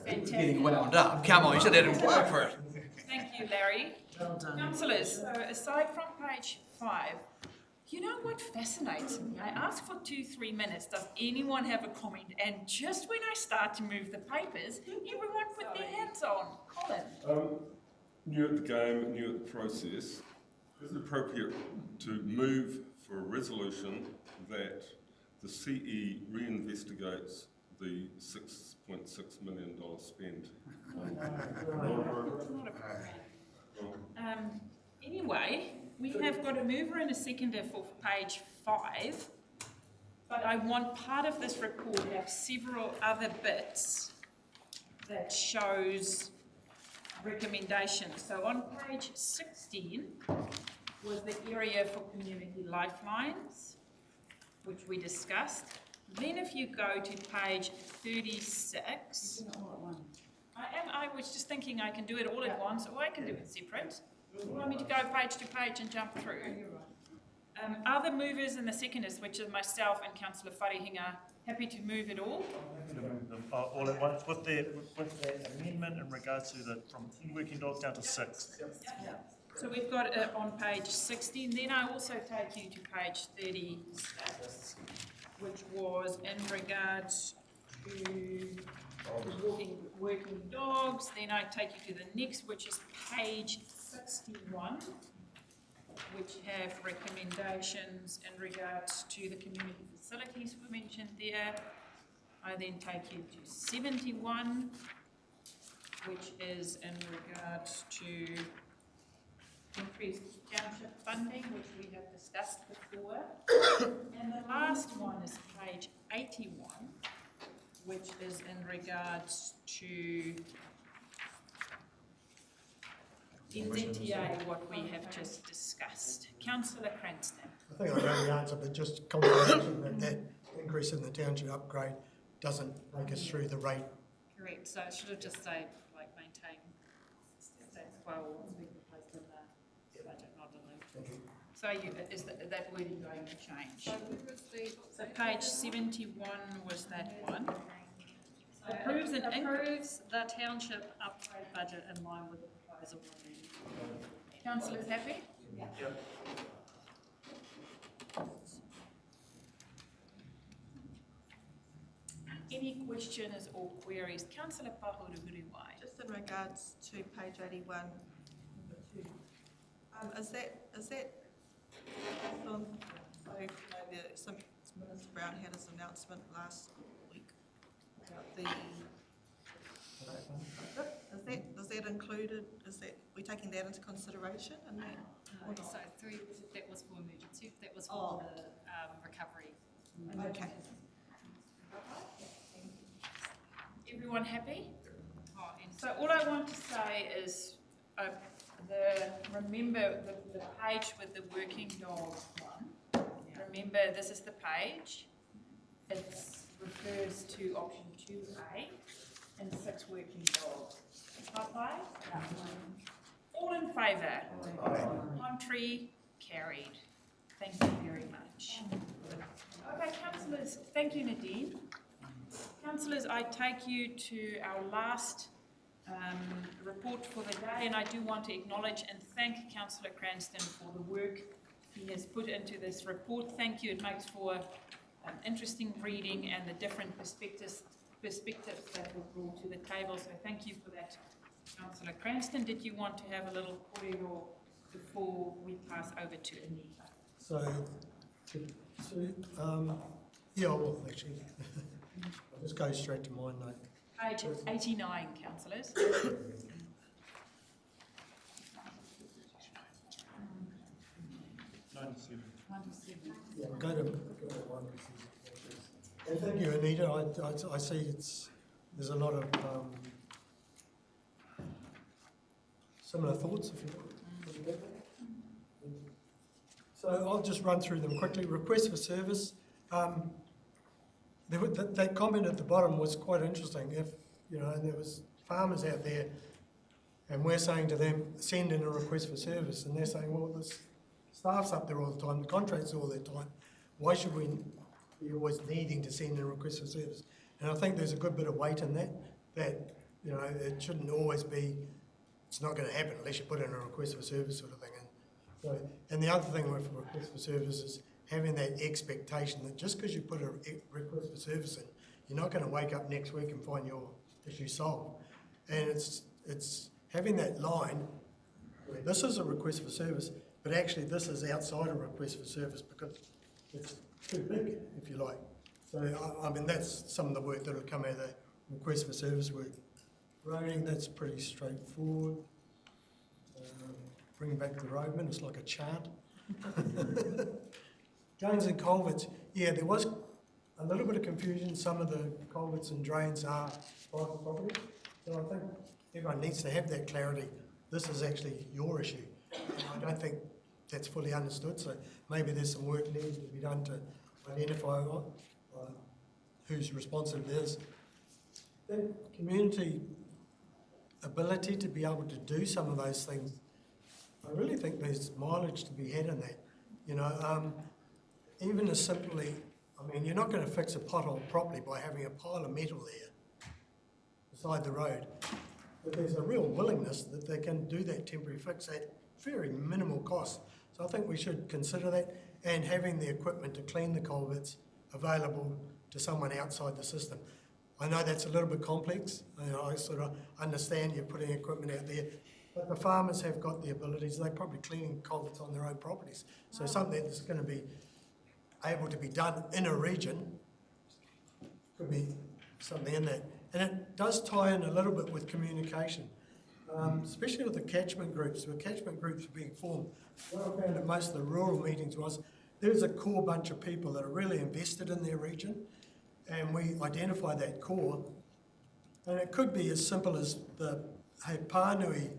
Fantastic. Getting wound up. Come on, you should have had him work for it. Thank you, Larry. Well done. Councillors, so aside from page 5, you know what fascinates me? I ask for 2-3 minutes. Does anyone have a comment? And just when I start to move the papers, everyone put their hands on. Colin. New at the game, new at the process. Is it appropriate to move for a resolution that the CE reinvestigates the $6.6 million spend on Anyway, we have got a mover and a seconder for page 5, but I want part of this report to have several other bits that shows recommendations. So on page 16 was the area for community lifelines, which we discussed. Then if you go to page 36, I was just thinking I can do it all at once, or I can do it separate. You want me to go page to page and jump through? Other movers and the seconders, which are myself and Councillor Wharehinga, happy to move it all? To move them all at once with the amendment in regards to from 10 working dogs down to 6. So we've got it on page 16. Then I also take you to page 36, which was in regards to working dogs. Then I take you to the next, which is page 61, which have recommendations in regards to the community facilities we mentioned there. I then take you to 71, which is in regards to increased township funding, which we have discussed before. And the last one is page 81, which is in regards to NZTA, what we have just discussed. Councillor Cranston. I think I know the answer, but just confirmation that increase in the township upgrade doesn't make us through the rate. Correct, so it should have just stayed, like, maintain status quo or be replaced in the budget, not delivered. So is that wording going to change? So where was the... So page 71 was that one. So Approves and approves the township upgrade budget in line with the proposal. Councillors happy? Yeah. Any questions or queries? Councillor Pahuruhuruwai. Just in regards to page 81, number 2, is that on, so, you know, the Brown had his announcement last week about the, is that included, we taking that into consideration in that? So that was for emergency, that was for the recovery. Okay. Everyone happy? Oh, and so all I want to say is, remember the page with the working dog one. Remember, this is the page. It refers to option 2A and 6 working dogs. Popeye? All in favour? Contrary? Carried. Thank you very much. Okay, councillors, thank you, Nadine. Councillors, I take you to our last report for the day, and I do want to acknowledge and thank Councillor Cranston for the work he has put into this report. Thank you. It makes for interesting reading and the different perspectives that were brought to the table. So thank you for that, Councillor Cranston. Did you want to have a little korero before we pass over to Anita? Yeah, I will actually. I'll just go straight to mine now. Page 89, councillors. Yeah, go to 1. And thank you, Anita. I see there's a lot of similar thoughts, if you want. So I'll just run through them quickly. Request for service. That comment at the bottom was quite interesting. If, there was farmers out there and we're saying to them, send in a request for service, and they're saying, well, the staff's up there all the time, the contract's all the time, why should we be always needing to send in a request for service? And I think there's a good bit of weight in that it shouldn't always be, it's not going to happen unless you put in a request for service sort of thing. And the other thing with request for service is having that expectation that just because you put a request for service in, you're not going to wake up next week and find your issue solved. And it's having that line where this is a request for service, but actually this is outside a request for service because it's too big, if you like. So, I mean, that's some of the work that will come out of the request for service work. Roading, that's pretty straightforward. Bring back the roadman, it's like a chart. Drains and culverts, yeah, there was a little bit of confusion. Some of the culverts and drains are private property. So I think everyone needs to have that clarity. This is actually your issue. I don't think that's fully understood, so maybe there's some work needed to be done to identify whose responsibility it is. Then community ability to be able to do some of those things, I really think there's mileage to be had in that. Even as simply, I mean, you're not going to fix a pothole properly by having a pile of metal there beside the road. But there's a real willingness that they can do that temporary fix at very minimal cost. So I think we should consider that, and having the equipment to clean the culverts available to someone outside the system. I know that's a little bit complex. I sort of understand you're putting equipment out there, but the farmers have got the abilities. They're probably cleaning culverts on their own properties. So something that's going to be able to be done in a region could be something in that. And it does tie in a little bit with communication, especially with the catchment groups. Where catchment groups are being formed, what I found at most of the rural meetings was there's a core bunch of people that are really invested in their region, and we identify that core. And it could be as simple as the Pānui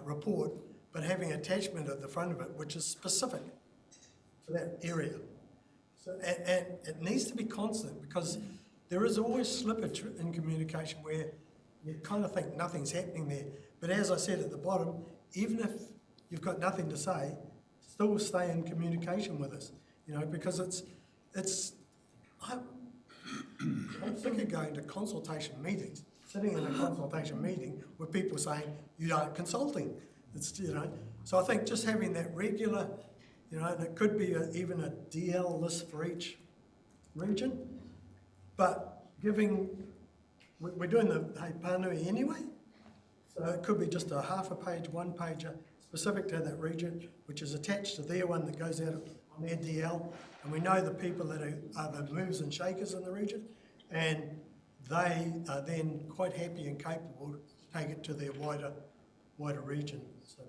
report, but having attachment at the front of it, which is specific for that area. So, and it needs to be constant, because there is always slippage in communication where you kind of think nothing's happening there. But as I said at the bottom, even if you've got nothing to say, still stay in communication with us, because I'm sick of going to consultation meetings, sitting in a consultation meeting with people saying, you aren't consulting. So I think just having that regular, and it could be even a DL list for each region, but we're doing the Pānui anyway, so it could be just a half a page, one pager, specific to that region, which is attached to their one that goes out on on their DL, and we know the people that are the movers and shakers in the region, and they are then quite happy and capable to take it to their wider region. So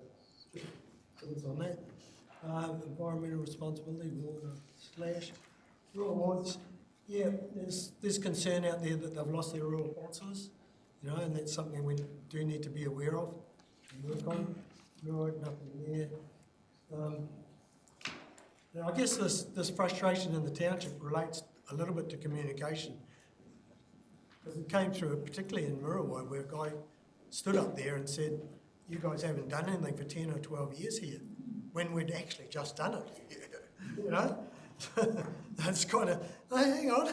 thoughts on that. Environmental responsibility, water / rural awards. Yeah, there's concern out there that they've lost their rural councillors, you know, and that's something we do need to be aware of and work on. Right, nothing there. Now I guess this frustration in the township relates a little bit to communication, because it came through, particularly in Muriwai, where a guy stood up there and said, "You guys haven't done anything for 10 or 12 years here," when we'd actually just done it, you know? That's kind of, hey, hang on,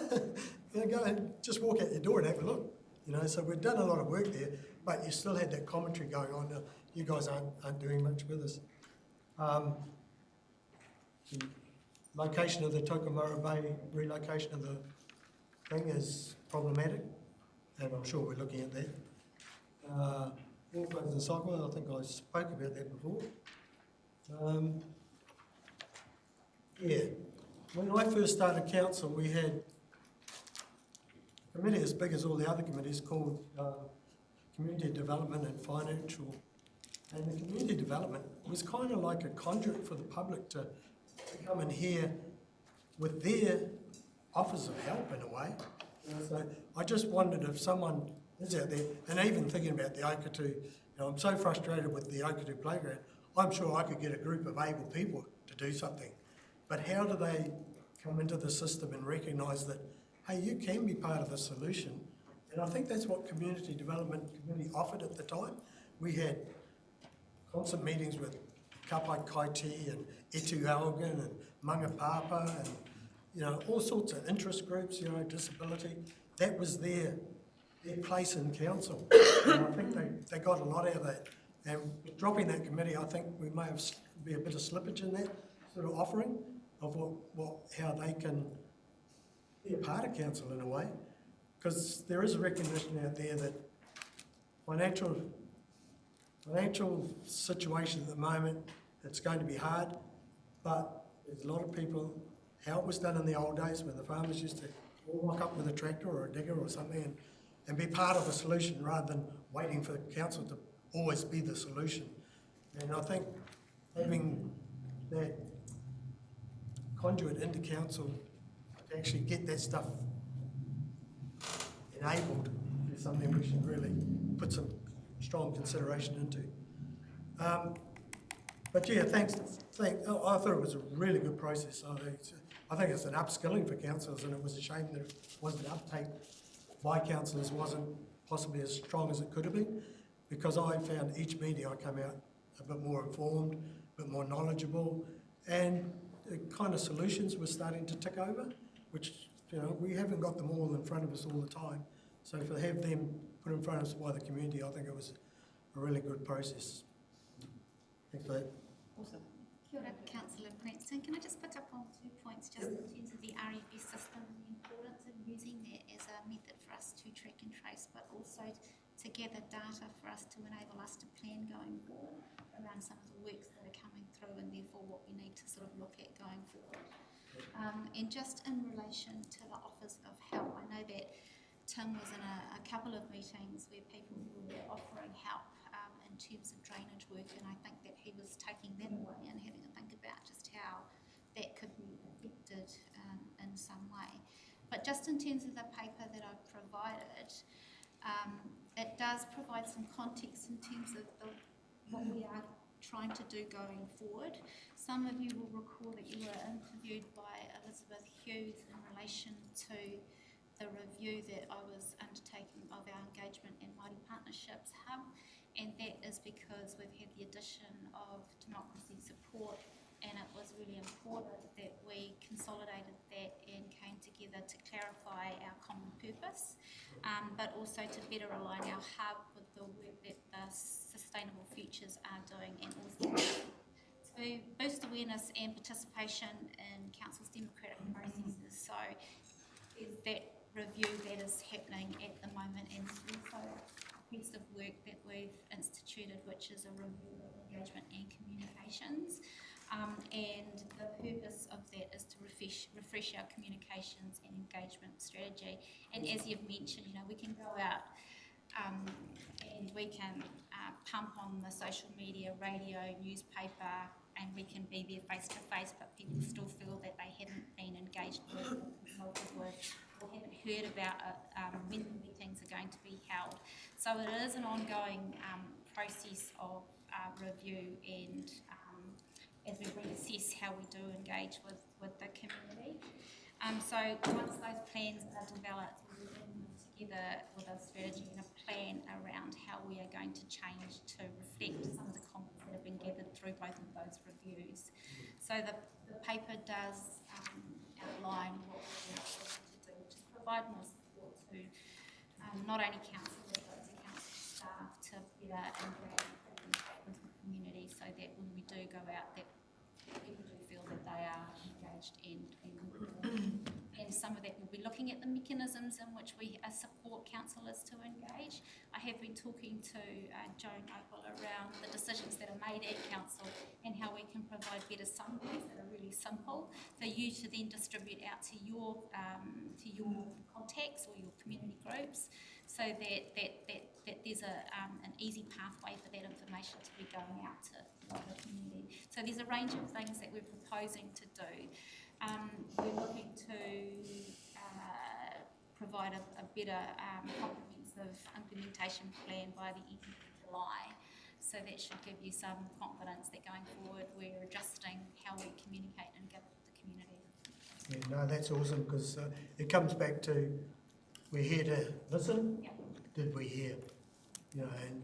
you know, go and just walk out your door and have a look, you know? So we've done a lot of work there, but you still had that commentary going on. Now, you guys aren't doing much with us. The location of the Tokomara Bay, relocation of the thing is problematic, and I'm sure we're looking at that. Walkways and cycling, I think I spoke about that before. Yeah, when I first started council, we had a committee as big as all the other committees called Community Development and Financial. And the community development was kind of like a conduit for the public to come and hear with their offers of help in a way. You know, so I just wondered if someone is out there, and even thinking about the Okatu, you know, I'm so frustrated with the Okatu playground, I'm sure I could get a group of able people to do something. But how do they come into the system and recognise that, hey, you can be part of the solution? And I think that's what Community Development Committee offered at the time. We had constant meetings with Kapai Kaiti and Etu Elgin and Mangapapa and, you know, all sorts of interest groups, you know, disability. That was their place in council. And I think they got a lot out of that. And dropping that committee, I think we may have be a bit of slippage in that sort of offering of how they can be a part of council in a way. Because there is a recognition out there that financial situation at the moment, it's going to be hard, but there's a lot of people, how it was done in the old days when the farmers used to walk up with a tractor or a digger or something and be part of the solution rather than waiting for the council to always be the solution. And I think having that conduit into council to actually get that stuff enabled is something we should really put some strong consideration into. But yeah, thanks. I thought it was a really good process. I think it's an upskilling for councillors, and it was a shame that it wasn't uptake by councillors wasn't possibly as strong as it could have been, because I found each meeting I came out a bit more informed, a bit more knowledgeable, and the kind of solutions were starting to tick over, which, you know, we haven't got them all in front of us all the time. So to have them put in front of us by the community, I think it was a really good process. Thanks for that. Awesome. Kia ora, Councillor Cranston. Can I just pick up on 2 points just in terms of the REB system and the importance of using that as a method for us to track and trace, but also to gather data for us to enable us to plan going forward around some of the works that are coming through, and therefore what we need to sort of look at going forward. And just in relation to the offers of help, I know that Tim was in a couple of meetings where people were offering help in terms of drainage work, and I think that he was taking that away and having a think about just how that could be affected in some way. But just in terms of the paper that I've provided, it does provide some context in terms of what we are trying to do going forward. Some of you will recall that you were interviewed by Elizabeth Hughes in relation to the review that I was undertaking of our engagement in Māori Partnerships Hub, and that is because we've had the addition of democracy support, and it was really important that we consolidated that and came together to clarify our common purpose, but also to better align our hub with the work that the Sustainable Futures are doing, and also to boost awareness and participation in Council's democratic processes. So there's that review that is happening at the moment, and also a piece of work that we've instituted, which is a review of engagement and communications. And the purpose of that is to refresh our communications and engagement strategy. And as you've mentioned, we can go out and we can pump on the social media, radio, newspaper, and we can be there face to face, but people still feel that they haven't been engaged with or consulted with or haven't heard about when the meetings are going to be held. So it is an ongoing process of review and as we reassess how we do engage with the community. So once those plans are developed, we will bring them together with a strategy and a plan around how we are going to change to reflect some of the comments that have been gathered through both of those reviews. So the paper does outline what we're looking to do, which is provide more support to not only councillors but to council staff to better engage with the community, so that when we do go out, that people do feel that they are engaged and some of that we'll be looking at the mechanisms in which we support councillors to engage. I have been talking to Joan Opal around the decisions that are made at council and how we can provide better summaries that are really simple for you to then distribute out to your contacts or your community groups, so that there's an easy pathway for that information to be going out to the community. So there's a range of things that we're proposing to do. We're looking to provide a better comprehensive implementation plan by the end of July. So that should give you some confidence that going forward we're adjusting how we communicate and engage with the community. Yeah, no, that's awesome, because it comes back to we're here to listen. Yep. Did we hear? And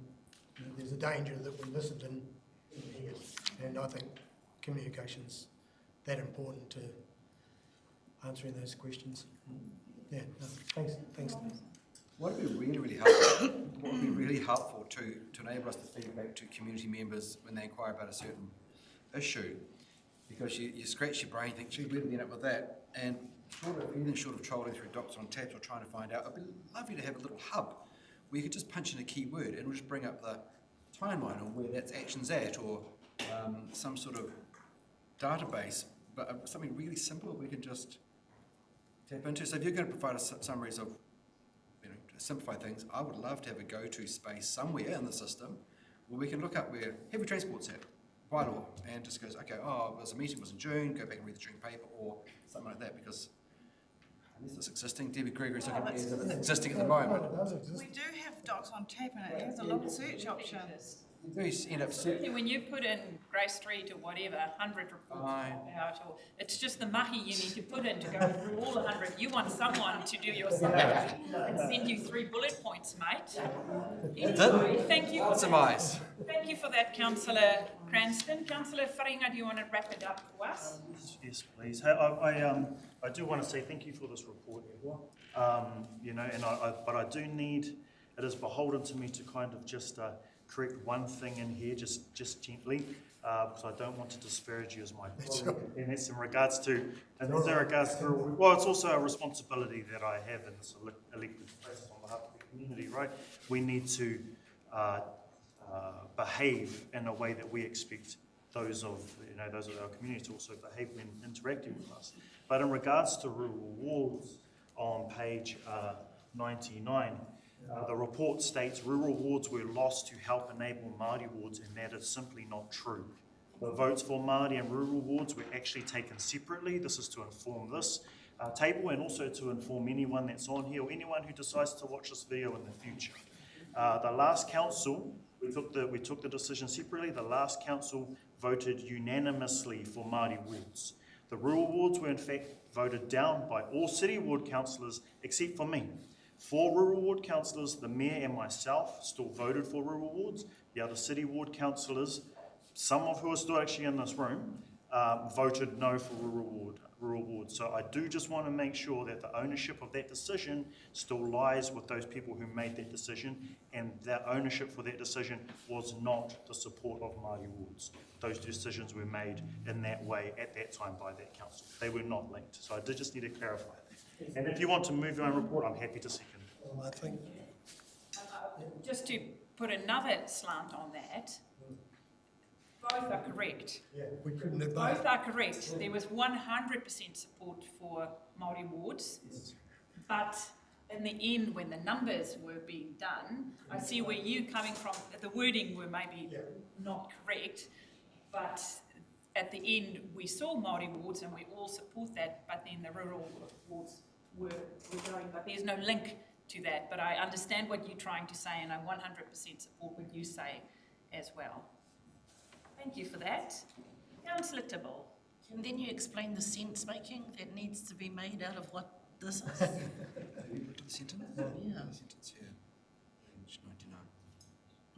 there's a danger that we listened and didn't hear. And I think communication's that important to answering those questions. Yeah, no, thanks. What would be really helpful? What would be really helpful to enable us to feed back to community members when they inquire about a certain issue, because you scratch your brain, think, gee, where did we end up with that? And anything short of trolling through docs on tabs or trying to find out, it'd be lovely to have a little hub where you could just punch in a keyword and it'll just bring up the timeline on where that action's at, or some sort of database, but something really simple we can just tap into. So if you're going to provide us summaries of, to simplify things, I would love to have a go-to space somewhere in the system where we can look up where heavy transport's at, by law, and just goes, okay, there's a meeting, was in June, go back and read the June paper, or something like that, because unless it's existing, Debbie Gregory's looking at it, it's existing at the moment. We do have docs on tap and it has a little search option. You do end up when you put in Grace Street or whatever, 100 reports pop out, or it's just the mahi you need to put in to go through all 100. You want someone to do your summary and send you 3 bullet points, mate. Anyway, thank you. Lots of eyes. Thank you for that, Councillor Cranston. Councillor Faringa, do you want to wrap it up for us? Yes, please. Hey, I do want to say thank you for this report, Edward. But I do need, it is beholden to me to kind of just correct one thing in here, just gently, because I don't want to disparage you as my colleague, and it's in regards to, well, it's also a responsibility that I have in this elected place on behalf of the community, right? We need to behave in a way that we expect those of our community to also behave when interacting with us. But in regards to rural wards on page 99, the report states rural wards were lost to help enable Māori wards, and that is simply not true. The votes for Māori and rural wards were actually taken separately. This is to inform this table and also to inform anyone that's on here or anyone who decides to watch this video in the future. The last council, we took the decision separately. The last council voted unanimously for Māori wards. The rural wards were in fact voted down by all city ward councillors except for me. 4 rural ward councillors, the mayor and myself, still voted for rural wards. The other city ward councillors, some of who are still actually in this room, voted no for rural wards. So I do just want to make sure that the ownership of that decision still lies with those people who made that decision, and that ownership for that decision was not the support of Māori wards. Those decisions were made in that way at that time by that council. They were not linked. So I did just need to clarify that. And if you want to move your own report, I'm happy to second. Well, I think just to put another slant on that, Both are correct. Yeah, we couldn't have Both are correct. There was 100% support for Māori wards, but in the end, when the numbers were being done, I see where you're coming from. The wording were maybe not correct, but at the end, we saw Māori wards and we all support that, but then the rural wards were going, but there's no link to that. But I understand what you're trying to say, and I 100% support what you say as well. Thank you for that. Councillor Tibble. And then you explain the sense making that needs to be made out of what this is. The sentence? Yeah. The sentence, yeah. Page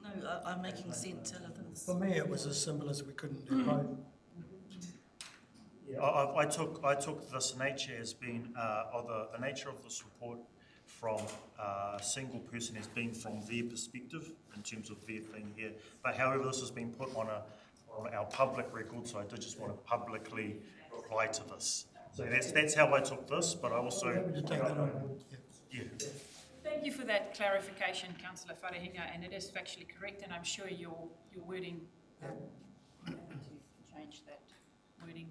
99. No, I'm making sense out of this. For me, it was as simple as we couldn't do both. Yeah, I took this nature as being, or the nature of this report from a single person as being from their perspective in terms of their thing here. But however, this has been put on our public record, so I did just want to publicly reply to this. So that's how I took this, but I also... Yeah. Thank you for that clarification, Councillor Wharehinga, and it is factually correct, and I'm sure your wording, to change that wording.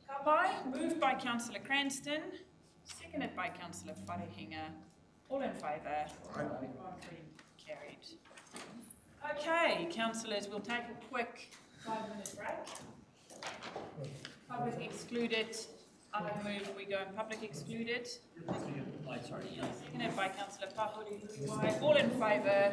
Kapai, moved by Councillor Cranston, seconded by Councillor Wharehinga. All in favour? Carried. Okay, councillors, we'll take a quick 5-minute break. Public excluded. I move we go in public excluded. Seconded by Councillor Pahuri. All in favour?